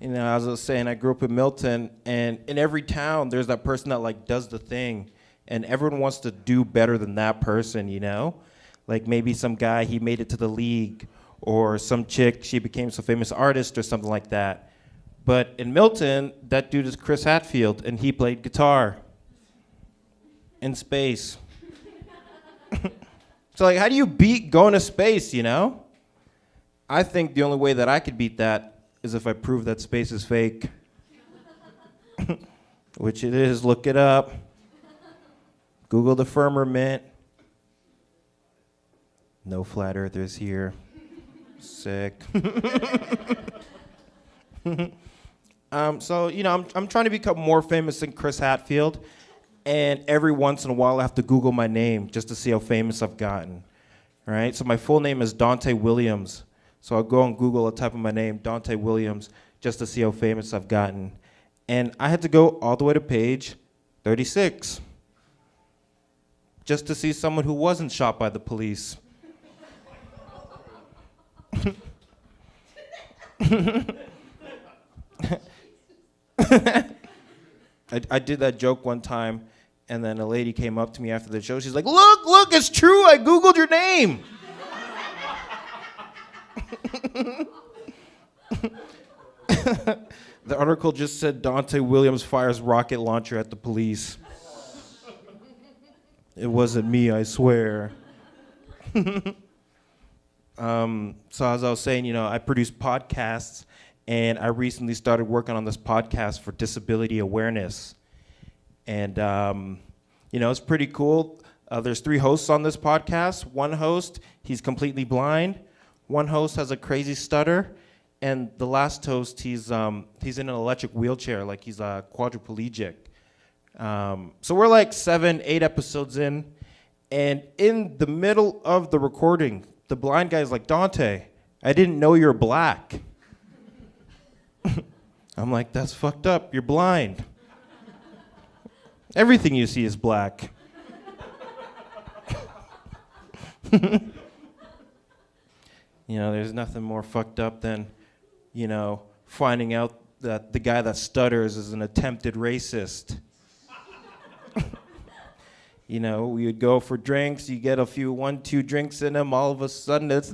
As I was saying, I grew up in Milton, and in every town, there's that person that like does the thing, and everyone wants to do better than that person, Like maybe some guy, he made it to the league, or some chick, she became some famous artist or something like that. But in Milton, that dude is Chris Hadfield, and he played guitar in space. So like, how do you beat going to space, I think the only way that I could beat that is if I prove that space is fake. Which it is, look it up. Google the firmament. No flat earthers here. Sick. So, I'm trying to become more famous than Chris Hadfield. And every once in a while, I have to Google my name just to see how famous I've gotten, right? So my full name is Dante Williams. So I'll go on Google, I'll type in my name, Dante Williams, just to see how famous I've gotten. And I had to go all the way to page 36 just to see someone who wasn't shot by the police. I did that joke one time, and then a lady came up to me after the show. She's like, look, it's true. I Googled your name. The article just said Dante Williams fires rocket launcher at the police. It wasn't me, I swear. So as I was saying, I produce podcasts, and I recently started working on this podcast for disability awareness. And, it's pretty cool. There's 3 hosts on this podcast. One host, he's completely blind. One host has a crazy stutter. And the last host, he's in an electric wheelchair, like he's quadriplegic. So we're like 7, 8 episodes in. And in the middle of the recording, the blind guy's like, "Dante, I didn't know you're black." I'm like, "That's fucked up. You're blind. Everything you see is black." There's nothing more fucked up than, finding out that the guy that stutters is an attempted racist. We would go for drinks, you get a few 1-2 drinks in them, all of a sudden it's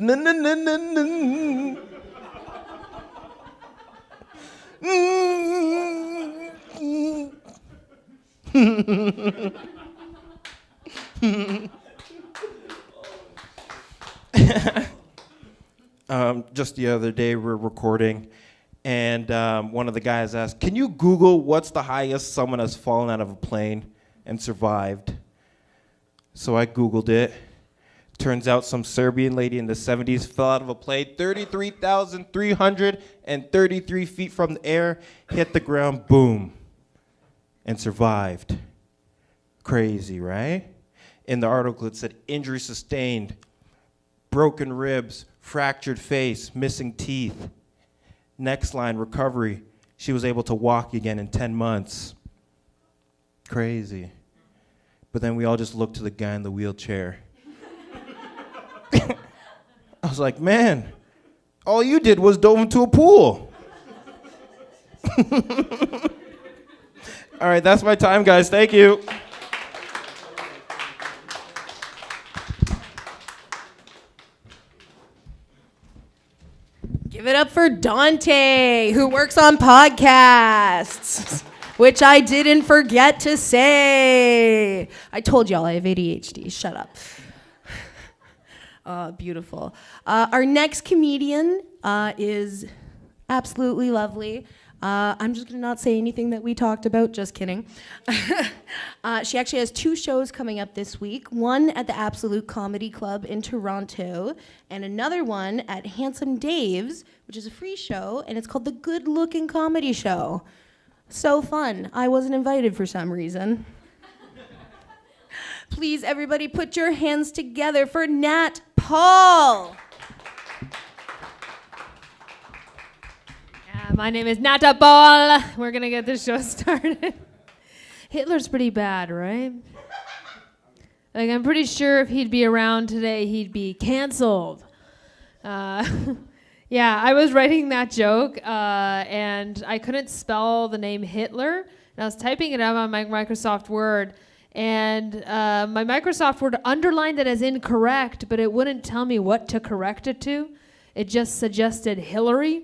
just the other day we're recording, and one of the guys asked, "Can you Google what's the highest someone has fallen out of a plane and survived?" So I Googled it. Turns out some Serbian lady in the 70s fell out of a plane 33,333 feet from the air, hit the ground, boom, and survived. Crazy, right? In the article it said injury sustained, broken ribs, fractured face, missing teeth. Next line, recovery. She was able to walk again in 10 months. Crazy. But then we all just looked to the guy in the wheelchair. I was like, "Man, all you did was dove into a pool." All right, that's my time, guys. Thank you. Give it up for Dante, who works on podcasts, which I didn't forget to say. I told y'all I have ADHD. Shut up. Beautiful. Our next comedian is absolutely lovely. I'm just going to not say anything that we talked about. Just kidding. She actually has 2 shows coming up this week. One at the Absolute Comedy Club in Toronto, and another one at Handsome Dave's, which is a free show, and it's called The Good Looking Comedy Show. So fun. I wasn't invited for some reason. Please, everybody, put your hands together for Nat Paul. My name is Nata Paul. We're going to get this show started. Hitler's pretty bad, right? Like, I'm pretty sure if he'd be around today, he'd be canceled. Yeah, I was writing that joke, and I couldn't spell the name Hitler. And I was typing it out on my Microsoft Word, and my Microsoft Word underlined it as incorrect, but it wouldn't tell me what to correct it to. It just suggested Hillary.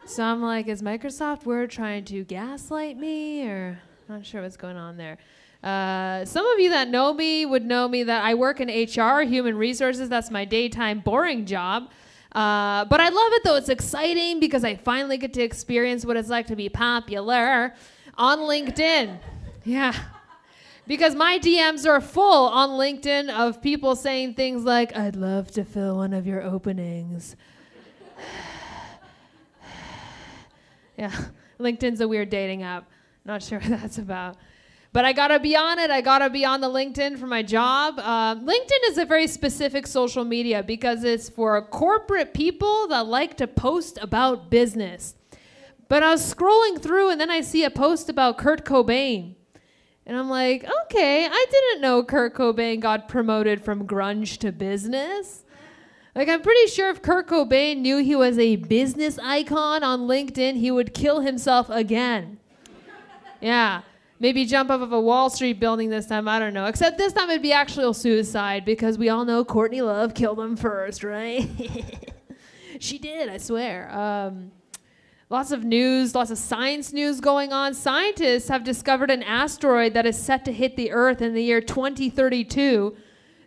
So I'm like, is Microsoft Word trying to gaslight me, or not sure what's going on there. Some of you that know me would know me that I work in HR, human resources. That's my daytime boring job. But I love it, though. It's exciting because I finally get to experience what it's like to be popular on LinkedIn. Yeah. Because my DMs are full on LinkedIn of people saying things like, I'd love to fill one of your openings. Yeah, LinkedIn's a weird dating app. Not sure what that's about. But I gotta be on it. I gotta be on the LinkedIn for my job. LinkedIn is a very specific social media because it's for corporate people that like to post about business. But I was scrolling through and then I see a post about Kurt Cobain. And I'm like, okay, I didn't know Kurt Cobain got promoted from grunge to business. Like, I'm pretty sure if Kurt Cobain knew he was a business icon on LinkedIn, he would kill himself again. Yeah. Maybe jump off of a Wall Street building this time, I don't know. Except this time it'd be actual suicide because we all know Courtney Love killed him first, right? She did, I swear. Lots of news, lots of science news going on. Scientists have discovered an asteroid that is set to hit the Earth in the year 2032.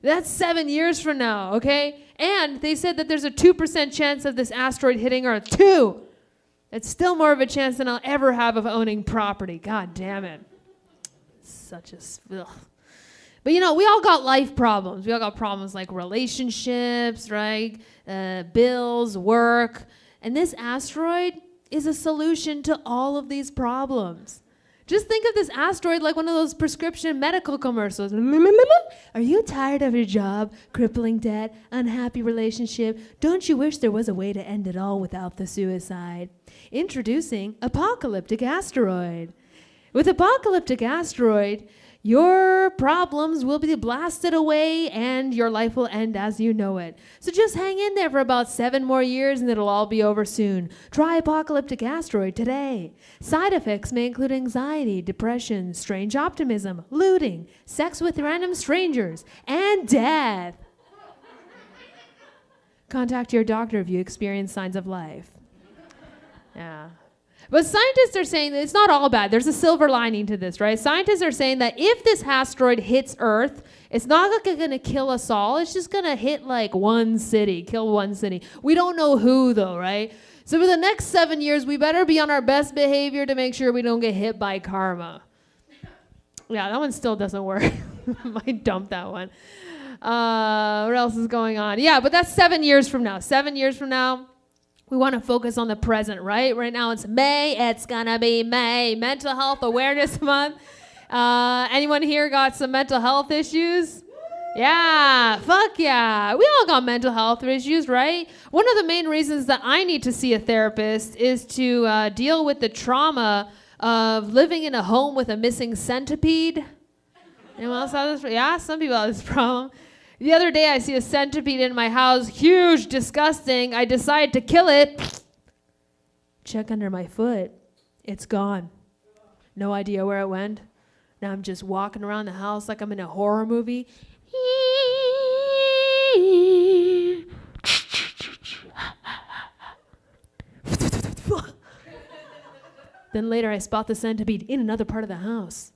That's 7 years from now, okay? And they said that there's a 2% chance of this asteroid hitting Earth. 2! It's still more of a chance than I'll ever have of owning property. God damn it. Such a... Ugh. But you know, we all got life problems. We all got problems like relationships, right? Bills, work. And this asteroid is a solution to all of these problems. Just think of this asteroid like one of those prescription medical commercials. Are you tired of your job, crippling debt, unhappy relationship? Don't you wish there was a way to end it all without the suicide? Introducing Apocalyptic Asteroid. With Apocalyptic Asteroid, your problems will be blasted away and your life will end as you know it. So just hang in there for about 7 more years and it'll all be over soon. Try Apocalyptic Asteroid today. Side effects may include anxiety, depression, strange optimism, looting, sex with random strangers, and death. Contact your doctor if you experience signs of life. Yeah. But scientists are saying that it's not all bad. There's a silver lining to this, right? Scientists are saying that if this asteroid hits Earth, it's not going to kill us all. It's just going to hit like one city, kill one city. We don't know who, though, right? So for the next 7 years, we better be on our best behavior to make sure we don't get hit by karma. Yeah, that one still doesn't work. Might dump that one. What else is going on? Yeah, but that's 7 years from now. 7 years from now. We want to focus on the present, right? Right now it's May. It's gonna be May. Mental Health Awareness Month. Anyone here got some mental health issues? Yeah, fuck yeah. We all got mental health issues, right? One of the main reasons that I need to see a therapist is to deal with the trauma of living in a home with a missing centipede. Anyone else have this? Yeah, some people have this problem. The other day, I see a centipede in my house, huge, disgusting. I decide to kill it. Check under my foot. It's gone. No idea where it went. Now I'm just walking around the house like I'm in a horror movie. Then later I spot the centipede in another part of the house.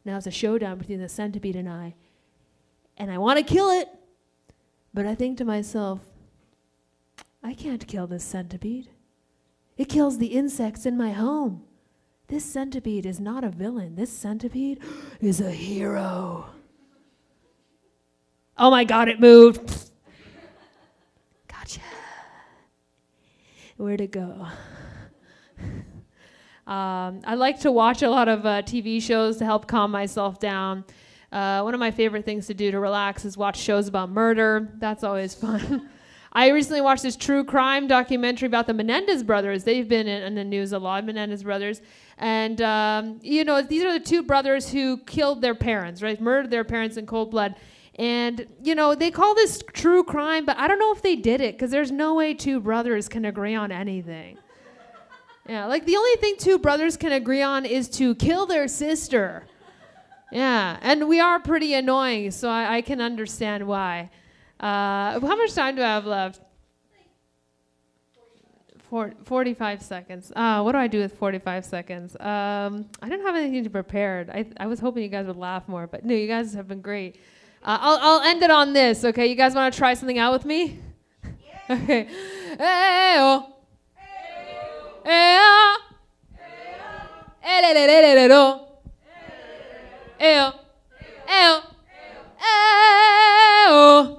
Now it's a showdown between the centipede and I. And I want to kill it. But I think to myself, I can't kill this centipede. It kills the insects in my home. This centipede is not a villain. This centipede is a hero. Oh my God, it moved. Gotcha. Where'd it go? I like to watch a lot of TV shows to help calm myself down. One of my favorite things to do to relax is watch shows about murder. That's always fun. I recently watched this true crime documentary about the Menendez brothers. They've been in the news a lot, Menendez brothers. And, these are the two brothers who killed their parents, right? Murdered their parents in cold blood. And, they call this true crime, but I don't know if they did it, because there's no way two brothers can agree on anything. Yeah, like the only thing two brothers can agree on is to kill their sister. Yeah, and we are pretty annoying, so I can understand why. How much time do I have left? 45 seconds. What do I do with 45 seconds? I didn't have anything prepared. I was hoping you guys would laugh more, but no, you guys have been great. I'll end it on this, okay? You guys want to try something out with me? Yeah. Okay. Hey-oh. Hey-oh. Hey-oh. Hey-oh. Hey-oh. Hey-oh.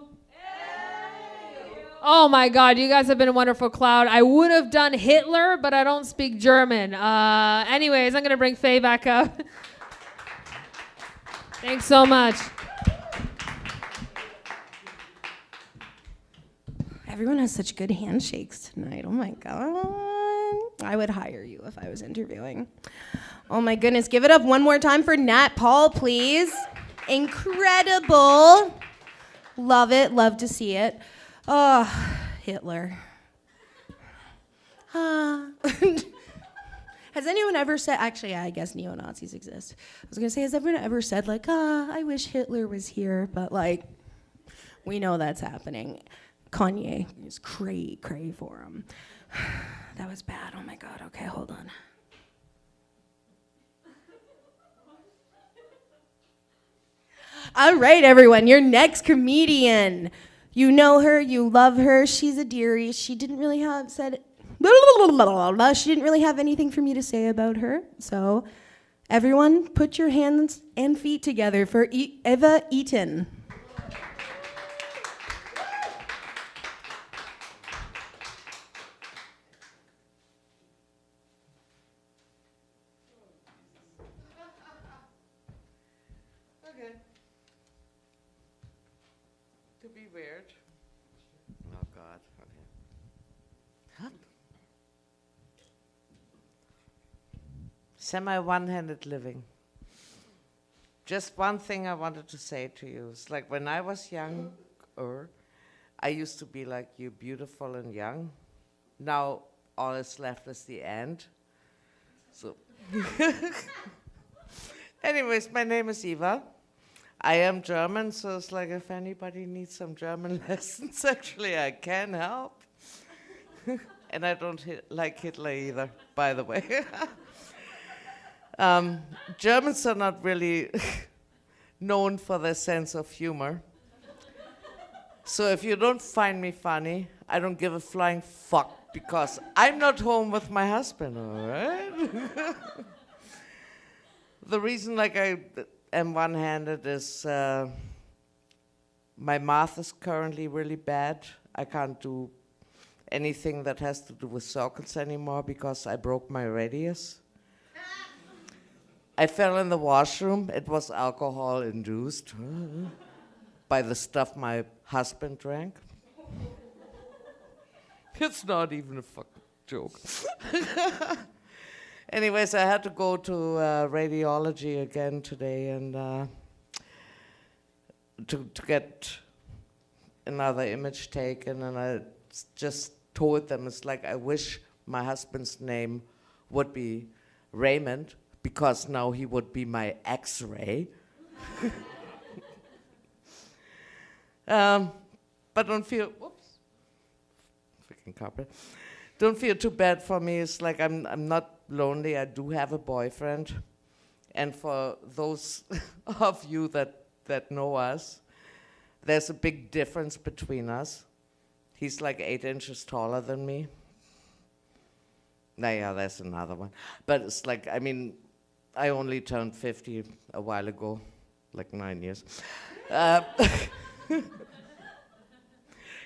Oh my God, you guys have been a wonderful crowd. I would have done Hitler, but I don't speak German. Anyways, I'm going to bring Faye back up. Thanks so much. Everyone has such good handshakes tonight. Oh my God. I would hire you if I was interviewing. Oh my goodness. Give it up one more time for Nat Paul, please. Incredible. Love it. Love to see it. Oh, Hitler. Has anyone ever said, actually, yeah, I guess neo-Nazis exist. I was going to say, has everyone ever said, like, I wish Hitler was here, but, like, we know that's happening. Kanye is cray for him. That was bad. Oh, my God. Okay, hold on. All right, everyone, your next comedian. You know her, you love her, she's a dearie. She didn't really have anything for me to say about her. So, everyone, put your hands and feet together for Eva Eaton. Okay. To be weird. Oh God. Okay. Huh? Semi one-handed living. Just one thing I wanted to say to you. It's like when I was younger, I used to be like you, beautiful and young. Now all that's left is the end. So, anyways, my name is Eva. I am German, so it's like if anybody needs some German lessons, actually I can help. And I don't like Hitler either, by the way. Germans are not really known for their sense of humor. So if you don't find me funny, I don't give a flying fuck because I'm not home with my husband, all right? The reason like I am one-handed is my math is currently really bad. I can't do anything that has to do with circles anymore because I broke my radius. I fell in the washroom. It was alcohol-induced by the stuff my husband drank. It's not even a fucking joke. Anyways, I had to go to radiology again today and to get another image taken, and I just told them, it's like I wish my husband's name would be Raymond, because now he would be my X-ray. But don't feel, whoops, freaking carpet. Don't feel too bad for me. It's like I'm not lonely. I do have a boyfriend. And for those of you that know us, there's a big difference between us. He's like 8 inches taller than me. Nah, yeah, that's another one. But it's like, I mean, I only turned 50 a while ago, like 9 years.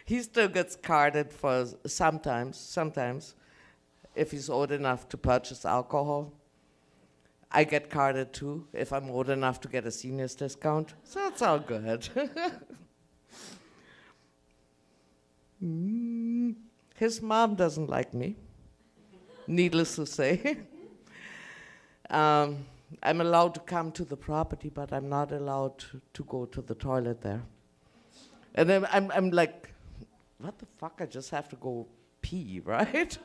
He still gets carded for sometimes, if he's old enough to purchase alcohol. I get carded too, if I'm old enough to get a senior's discount. So it's all good. His mom doesn't like me, needless to say. I'm allowed to come to the property, but I'm not allowed to go to the toilet there. And then I'm like, what the fuck? I just have to go pee, right?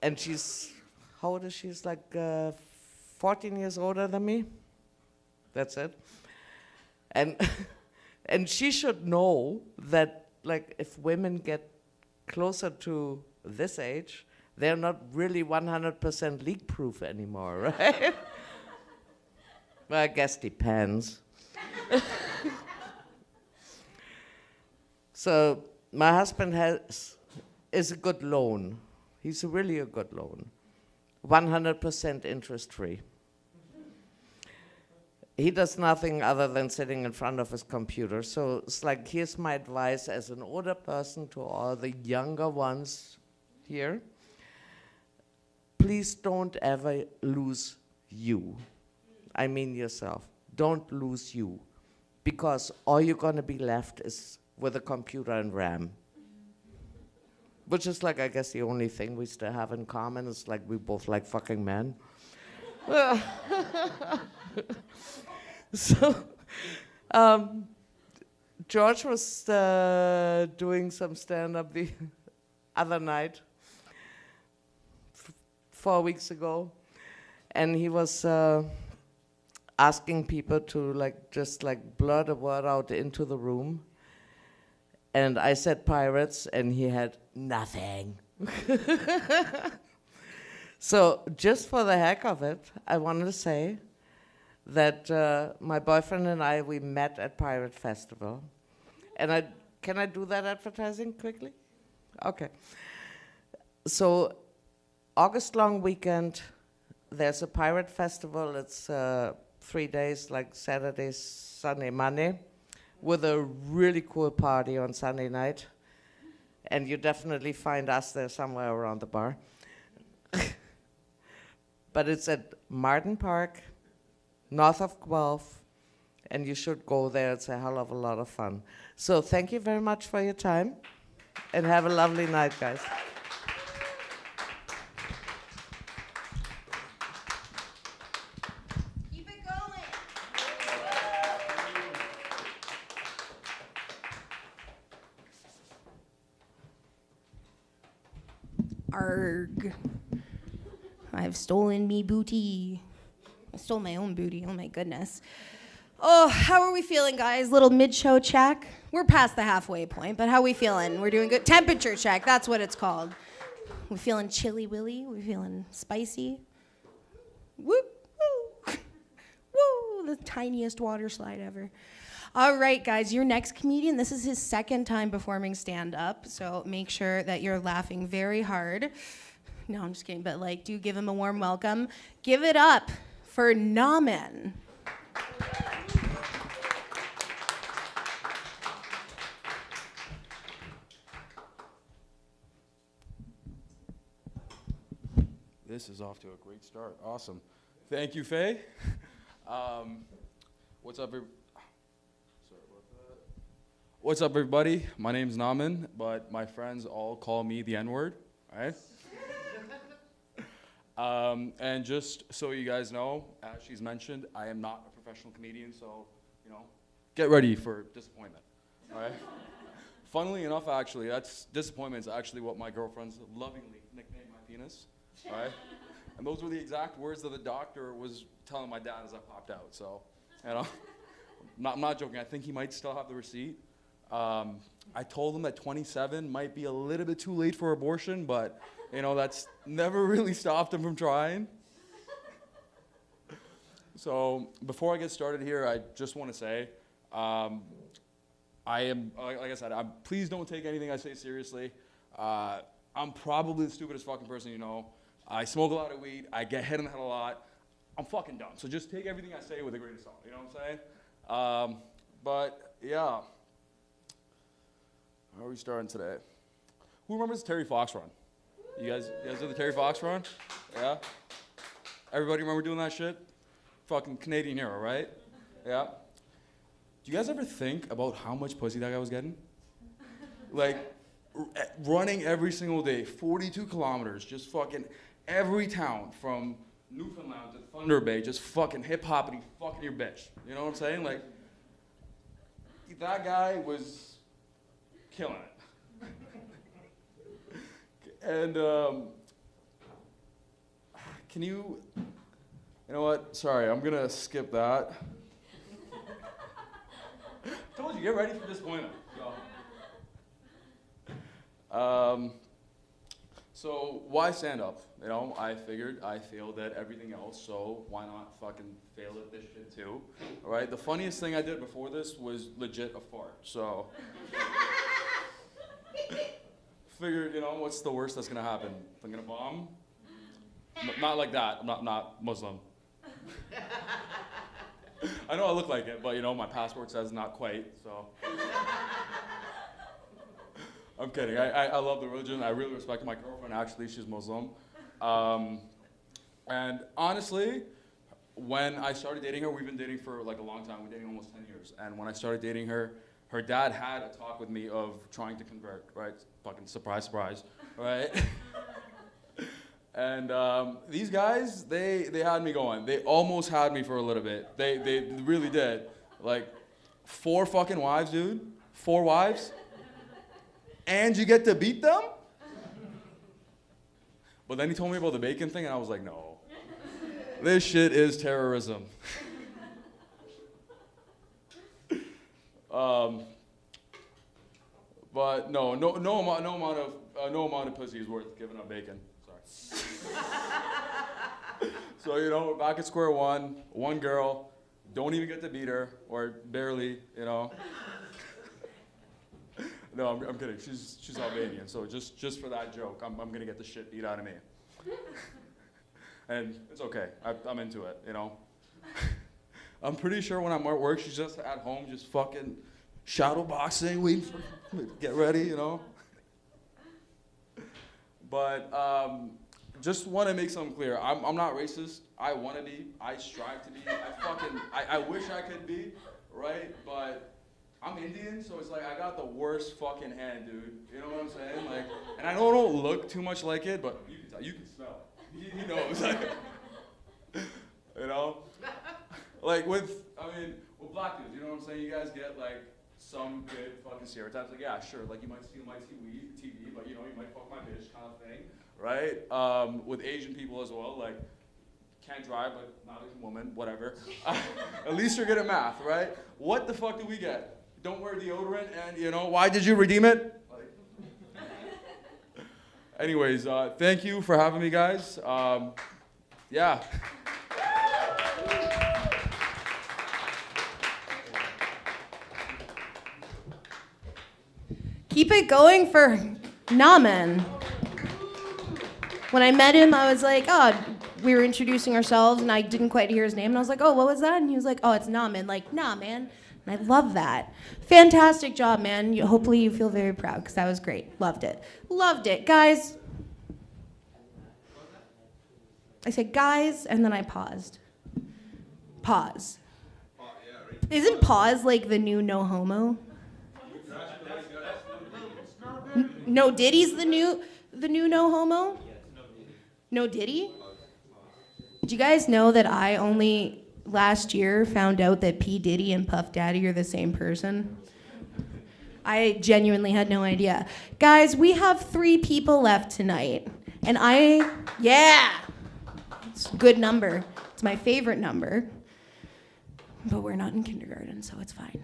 And she's, how old is she? She's like 14 years older than me. That's it. And and she should know that, like, if women get closer to this age, they're not really 100% leak-proof anymore, right? Well, I guess depends. So my husband is a good loan. He's really a good loan. 100% interest-free. He does nothing other than sitting in front of his computer. So it's like, here's my advice as an older person to all the younger ones here. Please don't ever lose you. I mean yourself. Don't lose you. Because all you're going to be left is with a computer and RAM. Which is like, I guess, the only thing we still have in common is like we both like fucking men. So, George was doing some stand-up the other night, 4 weeks ago, and he was asking people to like just like blur the word out into the room. And I said pirates, and he had nothing. So just for the heck of it, I wanted to say that my boyfriend and I, we met at Pirate Festival. And can I do that advertising quickly? Okay. So August long weekend, there's a Pirate Festival. It's 3 days, like Saturday, Sunday, Monday, with a really cool party on Sunday night. And you definitely find us there somewhere around the bar. But it's at Martin Park, north of Guelph, and you should go there. It's a hell of a lot of fun. So thank you very much for your time, and have a lovely night, guys. Keep it going. Arg. I've stolen me booty. I stole my own booty, oh my goodness. Oh, how are we feeling, guys? Little mid-show check? We're past the halfway point, but how are we feeling? We're doing good. Temperature check, that's what it's called. We feeling chilly willy? We feeling spicy? Woo, woo, woo, the tiniest water slide ever. All right, guys, your next comedian, this is his second time performing stand-up, so make sure that you're laughing very hard. No, I'm just kidding, but like, do give him a warm welcome. Give it up for Namen. This is off to a great start. Awesome. Thank you, Faye. What's up, What's up, everybody? My name's Namen, but my friends all call me the N-word, all right? And just so you guys know, as she's mentioned, I am not a professional comedian, so, you know, get ready for disappointment, all right? Funnily enough, actually, disappointment is actually what my girlfriends lovingly nicknamed my penis, all right? And those were the exact words that the doctor was telling my dad as I popped out. So, you know, I'm not joking. I think he might still have the receipt. I told him that 27 might be a little bit too late for abortion, but, you know, that's never really stopped him from trying. So before I get started here, I just want to say, I am, like I said, please don't take anything I say seriously. I'm probably the stupidest fucking person you know. I smoke a lot of weed. I get hit in the head a lot. I'm fucking dumb. So just take everything I say with a grain of salt. You know what I'm saying? But yeah. How are we starting today? Who remembers the Terry Fox run? You guys know the Terry Fox run? Yeah? Everybody remember doing that shit? Fucking Canadian hero, right? Yeah? Do you guys ever think about how much pussy that guy was getting? Like, running every single day, 42 kilometers, just fucking every town from Newfoundland to Thunder Bay, just fucking hip-hoppity fucking your bitch. You know what I'm saying? Like, that guy was killing it. And, can you know what? Sorry, I'm gonna skip that. Told you, get ready for disappointment. So why stand up? You know, I figured I failed at everything else, so why not fucking fail at this shit too? All right, the funniest thing I did before this was legit a fart, so. Figured, you know, what's the worst that's gonna happen? I'm gonna bomb? Not like that, I'm not Muslim. I know I look like it, but you know, my passport says not quite, so. I'm kidding, I love the religion, I really respect my girlfriend, actually, she's Muslim. And honestly, when I started dating her, we've been dating for like a long time, we're dating almost 10 years, and when I started dating her, her dad had a talk with me of trying to convert, right? Fucking surprise, surprise, right? And these guys, they had me going. They almost had me for a little bit. They really did. Like, 4 fucking wives, dude. 4 wives. And you get to beat them? But then he told me about the bacon thing, and I was like, no. This shit is terrorism. But no amount of pussy is worth giving up bacon. Sorry. So, you know, we're back at square one. One girl, don't even get to beat her, or barely, you know. No, I'm kidding. She's Albanian, so just for that joke, I'm gonna get the shit beat out of me. And it's okay. I'm into it, you know. I'm pretty sure when I'm at work, she's just at home, just fucking shadow boxing, waiting for me to get ready, you know. But just want to make something clear. I'm not racist. I want to be. I strive to be. I wish I could be, right? But I'm Indian, so it's like I got the worst fucking hand, dude. You know what I'm saying? Like, and I don't look too much like it, but you can tell. You can smell it. He knows. Like, you know. Like with black dudes, you know what I'm saying? You guys get like some good fucking stereotypes. Like, yeah, sure, like you might see weed, TV, but you know, you might fuck my bitch kind of thing, right? With Asian people as well, like, can't drive, but not a woman, whatever. At least you're good at math, right? What the fuck do we get? Don't wear deodorant, and you know, why did you redeem it? Like, anyways, thank you for having me, guys. Yeah. Keep it going for Naman. When I met him, I was like, oh, we were introducing ourselves, and I didn't quite hear his name, and I was like, oh, what was that? And he was like, oh, it's Naman. Like, nah, man. And I love that. Fantastic job, man. Hopefully you feel very proud, because that was great. Loved it. Loved it. Guys. I said, guys, and then I paused. Pause. Isn't pause like the new no homo? No Diddy's the new no homo? No Diddy? Did you guys know that I only last year found out that P. Diddy and Puff Daddy are the same person? I genuinely had no idea. Guys, we have 3 people left tonight. And yeah. It's a good number. It's my favorite number. But we're not in kindergarten, so it's fine.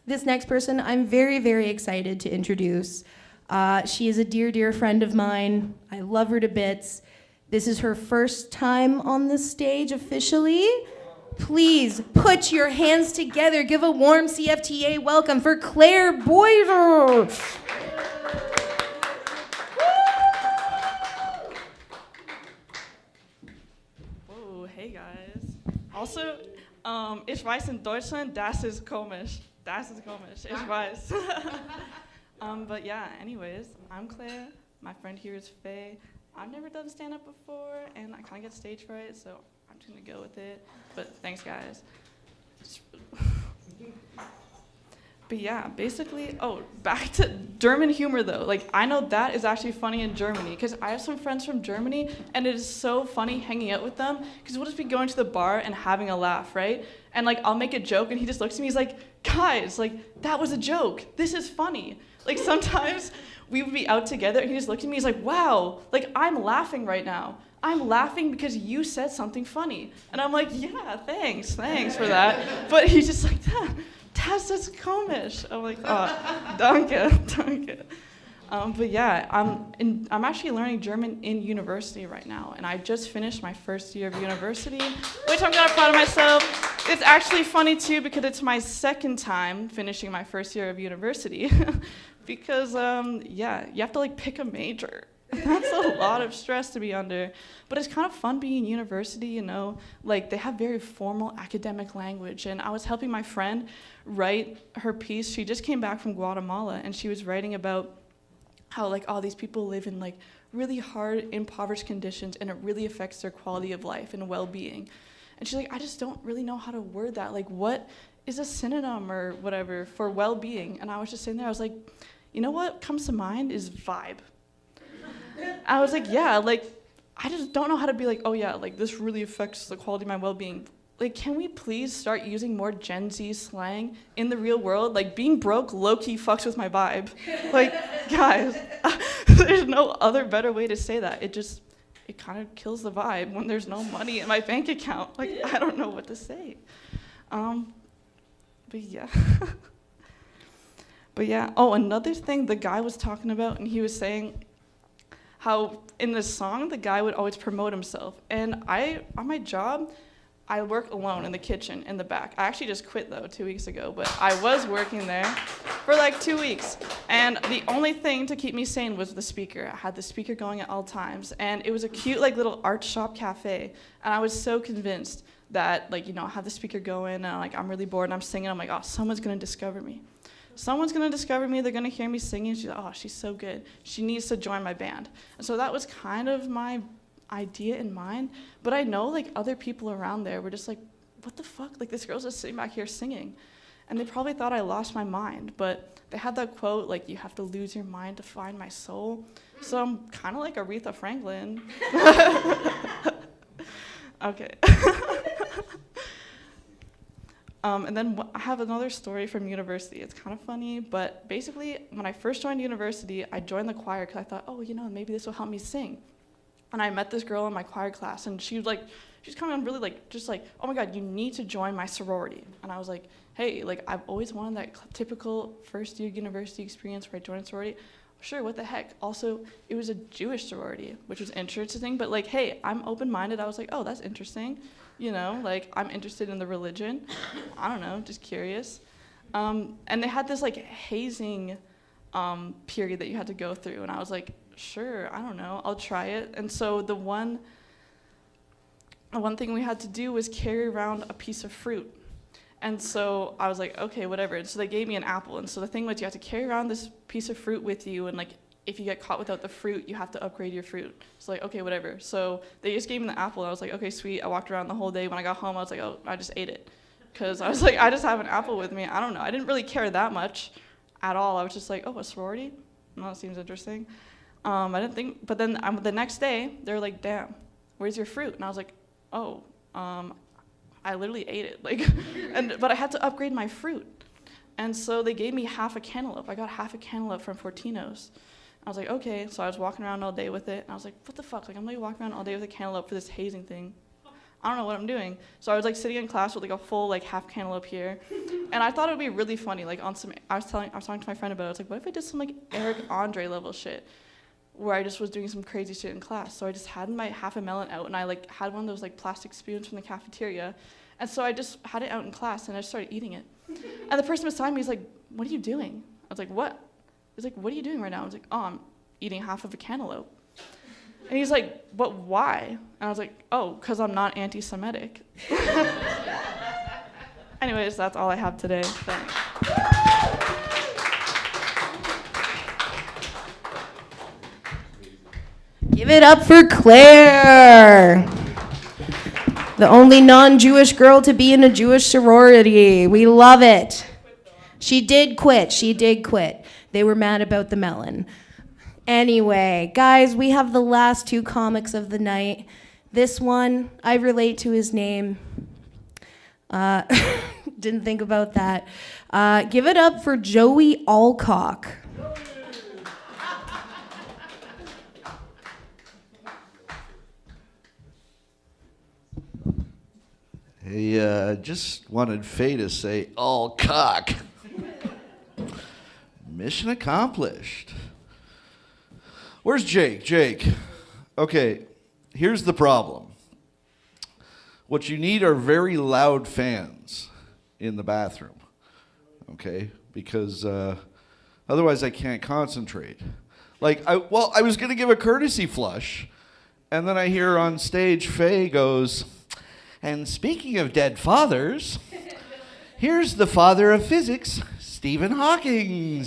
This next person I'm very, very excited to introduce. She is a dear, dear friend of mine. I love her to bits. This is her first time on the stage officially. Please put your hands together. Give a warm CFTA welcome for Claire Boyer. Oh, hey guys. Also, ich weiß in Deutschland, das ist komisch. Das ist komisch, ich weiß. But yeah, anyways, I'm Claire. My friend here is Faye. I've never done stand-up before, and I kind of get stage fright, so I'm just gonna go with it. But thanks, guys. But yeah, basically, back to German humor though. Like, I know that is actually funny in Germany, because I have some friends from Germany, and it is so funny hanging out with them, because we'll just be going to the bar and having a laugh, right? And like, I'll make a joke, and he just looks at me, he's like, guys, like, that was a joke. This is funny. Like, sometimes we would be out together, and he just looked at me, he's like, wow, like, I'm laughing right now. I'm laughing because you said something funny. And I'm like, yeah, thanks for that. But he's just like, das ist komisch. I'm like, oh, danke. But yeah, I'm actually learning German in university right now, and I just finished my first year of university, which I'm kind of proud of myself. It's actually funny too, because it's my second time finishing my first year of university, because yeah, you have to like pick a major. That's a lot of stress to be under, but it's kind of fun being in university, you know, like they have very formal academic language, and I was helping my friend write her piece. She just came back from Guatemala, and she was writing about how like all these people live in like really hard, impoverished conditions, and it really affects their quality of life and well-being. And she's like, I just don't really know how to word that. Like, what is a synonym or whatever for well-being? And I was just sitting there, I was like, you know what comes to mind is vibe. I was like, yeah, like, I just don't know how to be like, oh yeah, like this really affects the quality of my well-being. Like, can we please start using more Gen Z slang in the real world? Like, being broke low-key fucks with my vibe. Like, guys, there's no other better way to say that. It kind of kills the vibe when there's no money in my bank account. Like, I don't know what to say. But yeah. But yeah, another thing the guy was talking about, and he was saying how in this song, the guy would always promote himself. And on my job, I work alone in the kitchen in the back. I actually just quit though 2 weeks ago, but I was working there for like 2 weeks. And the only thing to keep me sane was the speaker. I had the speaker going at all times. And it was a cute like little art shop cafe. And I was so convinced that like, you know, I have the speaker going and like I'm really bored and I'm singing. I'm like, oh, someone's gonna discover me. Someone's gonna discover me, they're gonna hear me singing. She's like, oh, she's so good. She needs to join my band. And so that was kind of my idea in mind, but I know like other people around there were just like, what the fuck? Like this girl's just sitting back here singing. And they probably thought I lost my mind, but they had that quote, like, you have to lose your mind to find my soul. So I'm kind of like Aretha Franklin. Okay. And then I have another story from university. It's kind of funny, but basically when I first joined university, I joined the choir because I thought, oh, you know, maybe this will help me sing. And I met this girl in my choir class, and she's kind of really like, just like, oh my God, you need to join my sorority. And I was like, hey, like I've always wanted that typical first year university experience where I joined a sorority. Sure, what the heck? Also, it was a Jewish sorority, which was interesting, but like, hey, I'm open-minded. I was like, oh, that's interesting. You know, like I'm interested in the religion. I don't know, just curious. And they had this like hazing period that you had to go through, and I was like, sure, I don't know, I'll try it. And so the one thing we had to do was carry around a piece of fruit. And so I was like, okay, whatever. And so they gave me an apple. And so the thing was, you have to carry around this piece of fruit with you, and like if you get caught without the fruit, you have to upgrade your fruit. It's like, okay, whatever. So they just gave me the apple, and I was like, okay, sweet. I walked around the whole day. When I got home, I was like, oh, I just ate it. Because I was like, I just have an apple with me. I don't know. I didn't really care that much at all. I was just like, oh, a sorority? No, that seems interesting. I didn't think, but then the next day, they were like, damn, where's your fruit? And I was like, oh, I literally ate it. Like, but I had to upgrade my fruit. And so they gave me half a cantaloupe. I got half a cantaloupe from Fortino's. I was like, okay. So I was walking around all day with it. And I was like, what the fuck? Like, I'm like walking around all day with a cantaloupe for this hazing thing. I don't know what I'm doing. So I was like sitting in class with like a full like half cantaloupe here. And I thought it would be really funny. Like on some, I was talking to my friend about it. I was like, what if I did some like Eric Andre level shit? Where I just was doing some crazy shit in class. So I just had my half a melon out, and I like had one of those like plastic spoons from the cafeteria. And so I just had it out in class, and I just started eating it. And the person beside me is like, what are you doing? I was like, what? He's like, what are you doing right now? I was like, oh, I'm eating half of a cantaloupe. And he's like, but why? And I was like, oh, because I'm not anti-Semitic. Anyways, that's all I have today. Thanks. Give it up for Claire, the only non-Jewish girl to be in a Jewish sorority. We love it. She did quit. They were mad about the melon. Anyway, guys, we have the last two comics of the night. This one, I relate to his name. Didn't think about that. Give it up for Joey Alcock. Hey, just wanted Faye to say, all cock. Mission accomplished. Where's Jake? Jake. Okay, here's the problem. What you need are very loud fans in the bathroom, okay? Because otherwise I can't concentrate. Like, I was gonna give a courtesy flush, and then I hear on stage Faye goes, and speaking of dead fathers, here's the father of physics, Stephen Hawking.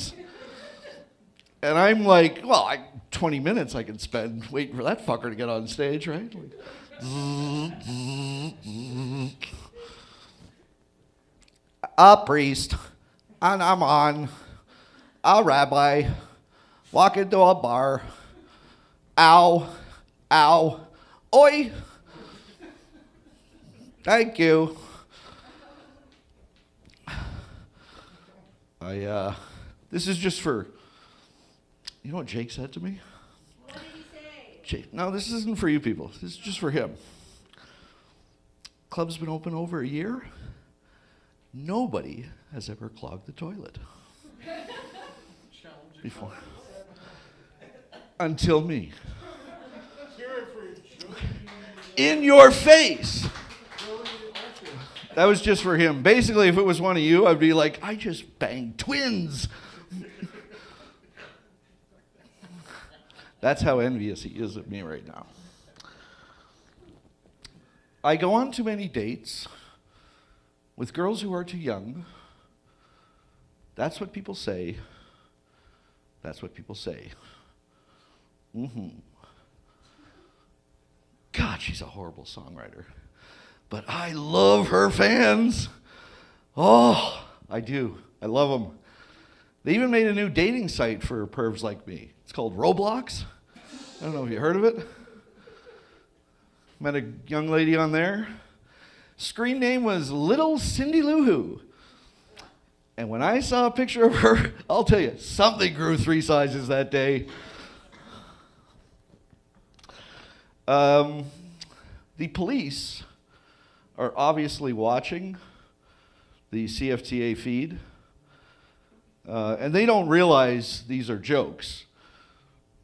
And I'm like, well, 20 minutes I could spend waiting for that fucker to get on stage, right? A priest, and I'm on. A rabbi, walk into a bar. Ow, ow, oi. Thank you. This is just for, you know what Jake said to me? What did he say? Jake, no, this isn't for you people. This is just for him. Club's been open over a year. Nobody has ever clogged the toilet. Before. Until me. In your face. That was just for him. Basically, if it was one of you, I'd be like, I just banged twins. That's how envious he is of me right now. I go on too many dates with girls who are too young. That's what people say. That's what people say. God, she's a horrible songwriter. But I love her fans. Oh, I do. I love them. They even made a new dating site for pervs like me. It's called Roblox. I don't know if you heard of it. Met a young lady on there. Screen name was Little Cindy Lou Who. And when I saw a picture of her, I'll tell you, something grew 3 sizes that day. The police are obviously watching the CFTA feed, and they don't realize these are jokes.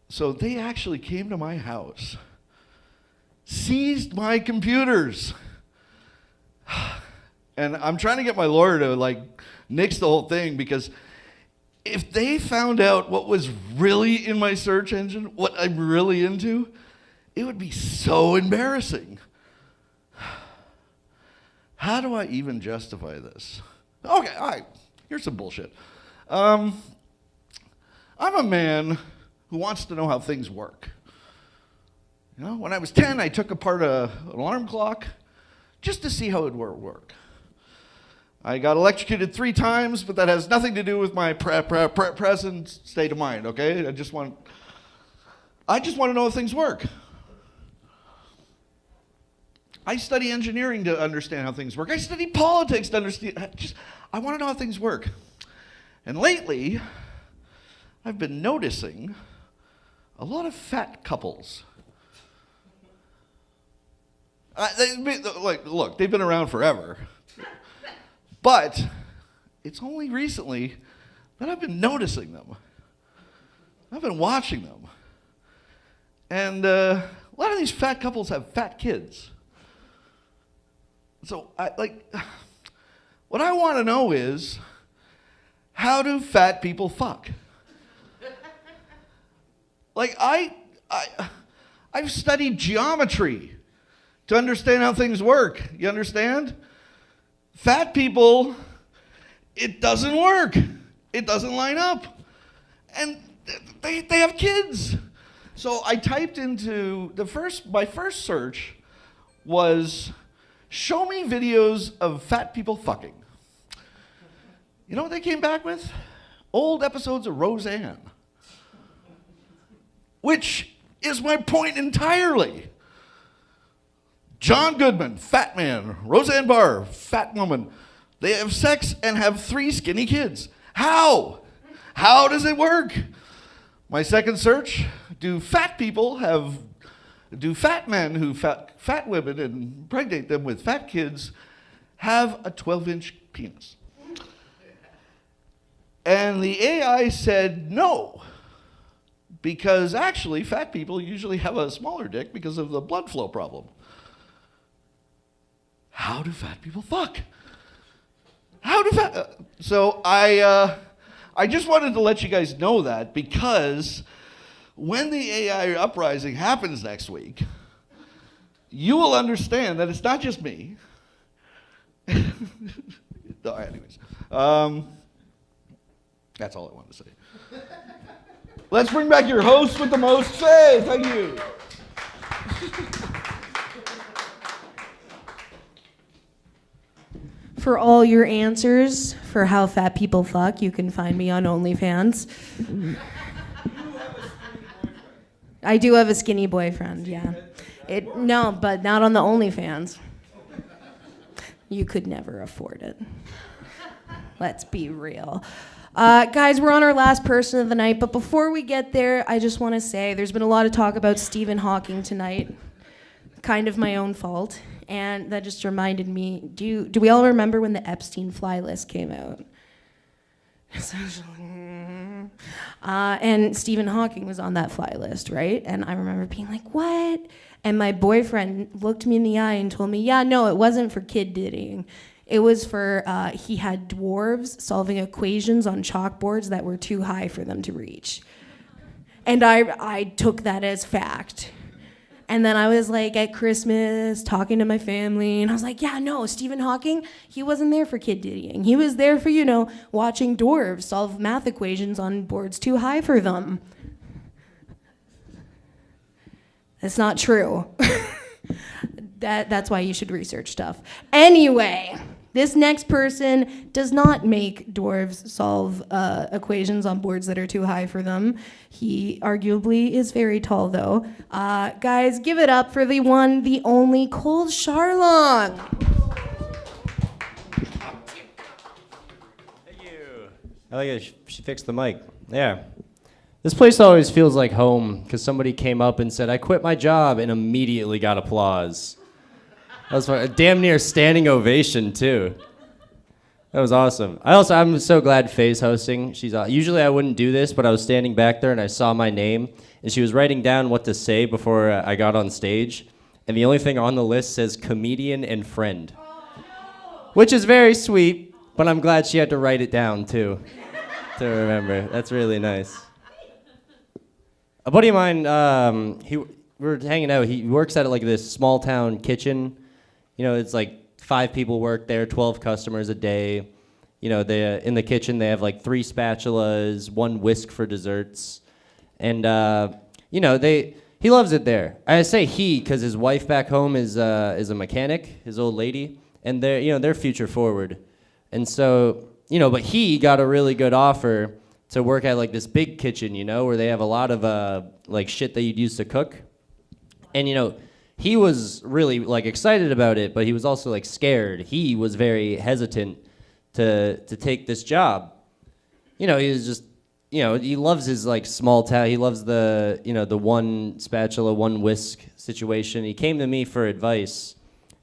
So they actually came to my house, seized my computers, and I'm trying to get my lawyer to like nix the whole thing, because if they found out what was really in my search engine, what I'm really into, it would be so embarrassing. How do I even justify this? Okay, all right, here's some bullshit. I'm a man who wants to know how things work. You know, when I was 10, I took apart an alarm clock just to see how it would work. I got electrocuted 3 times, but that has nothing to do with my present state of mind, okay? I just want to know how things work. I study engineering to understand how things work. I study politics to understand. I want to know how things work. And lately, I've been noticing a lot of fat couples. Look, they've been around forever. But it's only recently that I've been noticing them. I've been watching them. And a lot of these fat couples have fat kids. So, what I want to know is, how do fat people fuck? I've studied geometry to understand how things work. You understand? Fat people, it doesn't work. It doesn't line up. And they have kids. So I typed into my first search was, show me videos of fat people fucking. You know what they came back with? Old episodes of Roseanne. Which is my point entirely. John Goodman, fat man. Roseanne Barr, fat woman. They have sex and have 3 skinny kids. How? How does it work? My second search, do fat men who fat women and impregnate them with fat kids have a 12-inch penis? And the AI said no, because actually fat people usually have a smaller dick because of the blood flow problem. How do fat people fuck? So I just wanted to let you guys know that, because when the AI uprising happens next week, you will understand that it's not just me. No, anyways, that's all I wanted to say. Let's bring back your host with the most. Faye, thank you. For all your answers for how fat people fuck, you can find me on OnlyFans. I do have a skinny boyfriend, yeah. No, but not on the OnlyFans. You could never afford it. Let's be real. Guys, we're on our last person of the night, but before we get there, I just want to say there's been a lot of talk about Stephen Hawking tonight. Kind of my own fault. And that just reminded me, do we all remember when the Epstein fly list came out? And Stephen Hawking was on that fly list, right? And I remember being like, what? And my boyfriend looked me in the eye and told me, yeah, no, it wasn't for kid diddying. It was for, he had dwarves solving equations on chalkboards that were too high for them to reach. And I took that as fact. And then I was like at Christmas talking to my family, and I was like, yeah, no, Stephen Hawking, he wasn't there for kid diddying. He was there for, watching dwarves solve math equations on boards too high for them. That's not true. That's why you should research stuff. Anyway, this next person does not make dwarves solve equations on boards that are too high for them. He arguably is very tall, though. Guys, give it up for the one, the only Cole Charlong. Thank you. I like it. She fixed the mic. Yeah. This place always feels like home because somebody came up and said, I quit my job, and immediately got applause. That was a damn near standing ovation, too. That was awesome. I'm so glad Faye's hosting. Usually I wouldn't do this, but I was standing back there and I saw my name, and she was writing down what to say before I got on stage. And the only thing on the list says comedian and friend, which is very sweet, but I'm glad she had to write it down, too, to remember. That's really nice. A buddy of mine, we were hanging out. He works at this small town kitchen. It's like 5 people work there, 12 customers a day. In the kitchen they have 3 spatulas, 1 whisk for desserts, and he loves it there. I say he because his wife back home is a mechanic, his old lady, and they're future forward, and so but he got a really good offer to work at this big kitchen, where they have a lot of shit that you'd use to cook, and he was really excited about it, but he was also scared. He was very hesitant to take this job. He was just he loves his like small town. He loves the the one spatula, one whisk situation. He came to me for advice,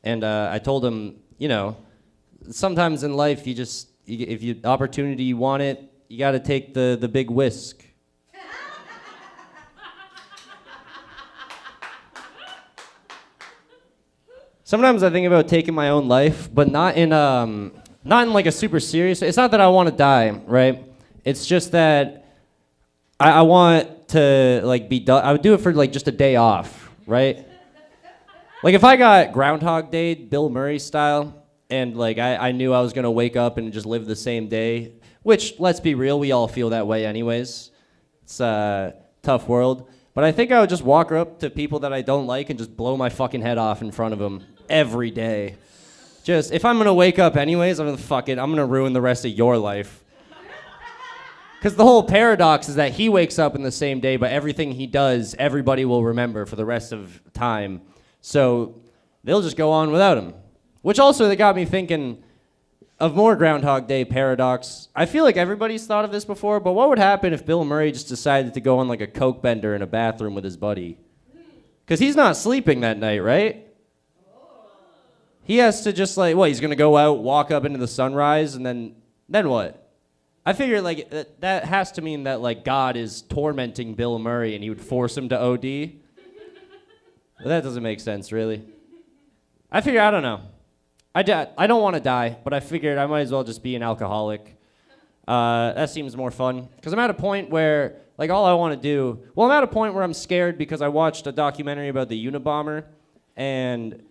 and I told him, sometimes in life if you opportunity you want it, you got to take the big whisk. Sometimes I think about taking my own life, but not in like a super serious. It's not that I want to die, right? It's just that I want to like be done. I would do it for like just a day off, right? Like if I got Groundhog Day, Bill Murray style, and like I knew I was gonna wake up and just live the same day, which let's be real, we all feel that way anyways. It's a tough world. But I think I would just walk up to people that I don't like and just blow my fucking head off in front of them every day. Just, if I'm gonna wake up anyways, I'm gonna ruin the rest of your life. Because the whole paradox is that he wakes up in the same day, but everything he does, everybody will remember for the rest of time. So they'll just go on without him. Which also, they got me thinking of more Groundhog Day paradox. I feel like everybody's thought of this before, but what would happen if Bill Murray just decided to go on like a coke bender in a bathroom with his buddy? Because he's not sleeping that night, right? He has to just like, he's gonna go out, walk up into the sunrise, and then what? I figure like that has to mean that like God is tormenting Bill Murray and he would force him to OD. But that doesn't make sense, really. I figure, I don't know. I don't want to die, but I figured I might as well just be an alcoholic. That seems more fun. Because I'm at a point where, like, all I want to do... Well, I'm at a point where I'm scared because I watched a documentary about the Unabomber, and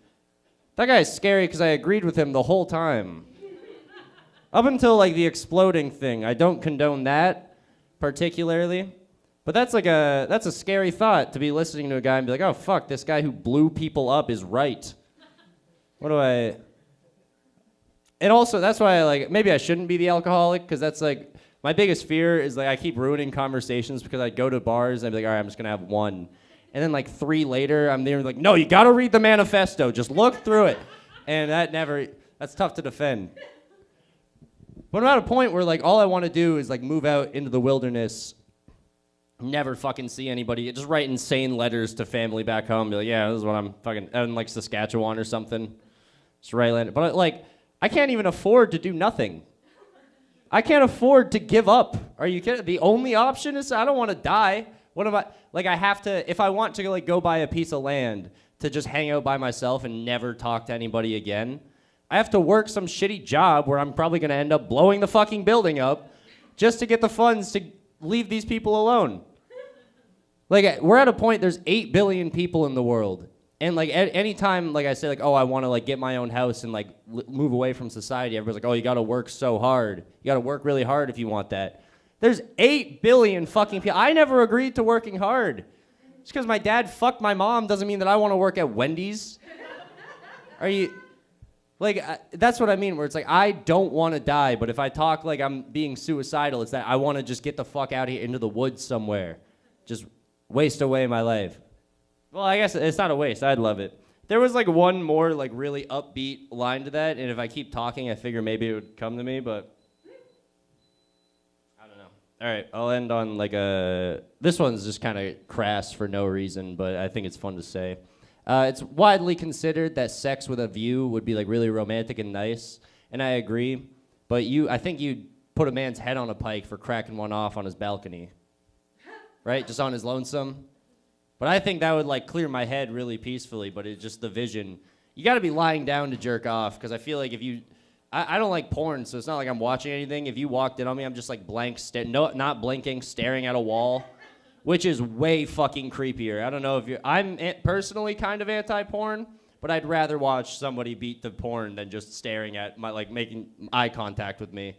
that guy is scary because I agreed with him the whole time. Up until, like, the exploding thing. I don't condone that, particularly. But that's a scary thought, to be listening to a guy and be like, oh, fuck, this guy who blew people up is right. And also, that's why maybe I shouldn't be the alcoholic, because that's like, my biggest fear is like I keep ruining conversations because I go to bars and I'd be like, all right, I'm just gonna have one. And then like 3 later, I'm there like, no, you gotta read the manifesto, just look through it. And that's tough to defend. But I'm at a point where like all I wanna do is like move out into the wilderness, never fucking see anybody, just write insane letters to family back home, be like, yeah, this is what I'm fucking, in like Saskatchewan or something. Just write letters. But like, I can't even afford to do nothing. I can't afford to give up. Are you kidding? The only option is I don't want to die. What am I, like I have to, if I want to like go buy a piece of land to just hang out by myself and never talk to anybody again, I have to work some shitty job where I'm probably going to end up blowing the fucking building up just to get the funds to leave these people alone. Like we're at a point, there's 8 billion people in the world. And like anytime like I say like, oh, I want to like get my own house and like move away from society, everybody's like, oh, you got to work so hard. You got to work really hard if you want that. There's 8 billion fucking people. I never agreed to working hard. Just because my dad fucked my mom doesn't mean that I want to work at Wendy's. Are you like that's what I mean, where it's like I don't want to die, but if I talk like I'm being suicidal, it's that I want to just get the fuck out of here into the woods somewhere, just waste away my life. Well, I guess it's not a waste. I'd love it. There was like one more like really upbeat line to that, and if I keep talking, I figure maybe it would come to me, but I don't know. All right, I'll end on like this one's just kind of crass for no reason, but I think it's fun to say. It's widely considered that sex with a view would be like really romantic and nice, and I agree, but I think you'd put a man's head on a pike for cracking one off on his balcony, right? Just on his lonesome. But I think that would like clear my head really peacefully, but it's just the vision. You gotta be lying down to jerk off, because I feel like if you, I don't like porn, so it's not like I'm watching anything. If you walked in on me, I'm just like not blinking, staring at a wall, which is way fucking creepier. I don't know if I'm personally kind of anti-porn, but I'd rather watch somebody beat the porn than just staring at making eye contact with me.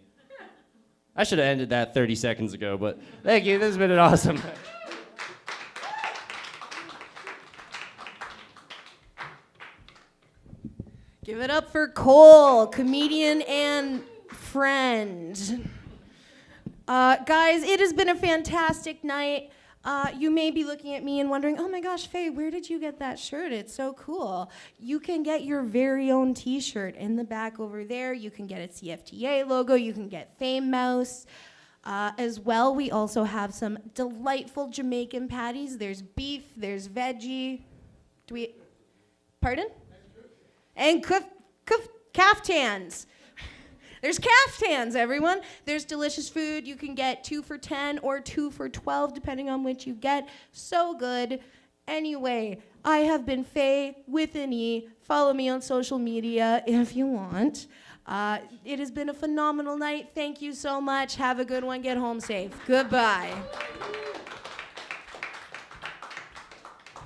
I should have ended that 30 seconds ago, but thank you, this has been an awesome. Give it up for Cole, comedian and friend. Guys, it has been a fantastic night. You may be looking at me and wondering, oh my gosh, Faye, where did you get that shirt? It's so cool. You can get your very own t-shirt in the back over there. You can get a CFTA logo. You can get Fame Mouse. As well, we also have some delightful Jamaican patties. There's beef, there's veggie. Pardon? And caftans. There's caftans, everyone. There's delicious food. You can get 2 for $10 or 2 for $12, depending on which you get. So good. Anyway, I have been Faye with an E. Follow me on social media if you want. It has been a phenomenal night. Thank you so much. Have a good one. Get home safe. Goodbye.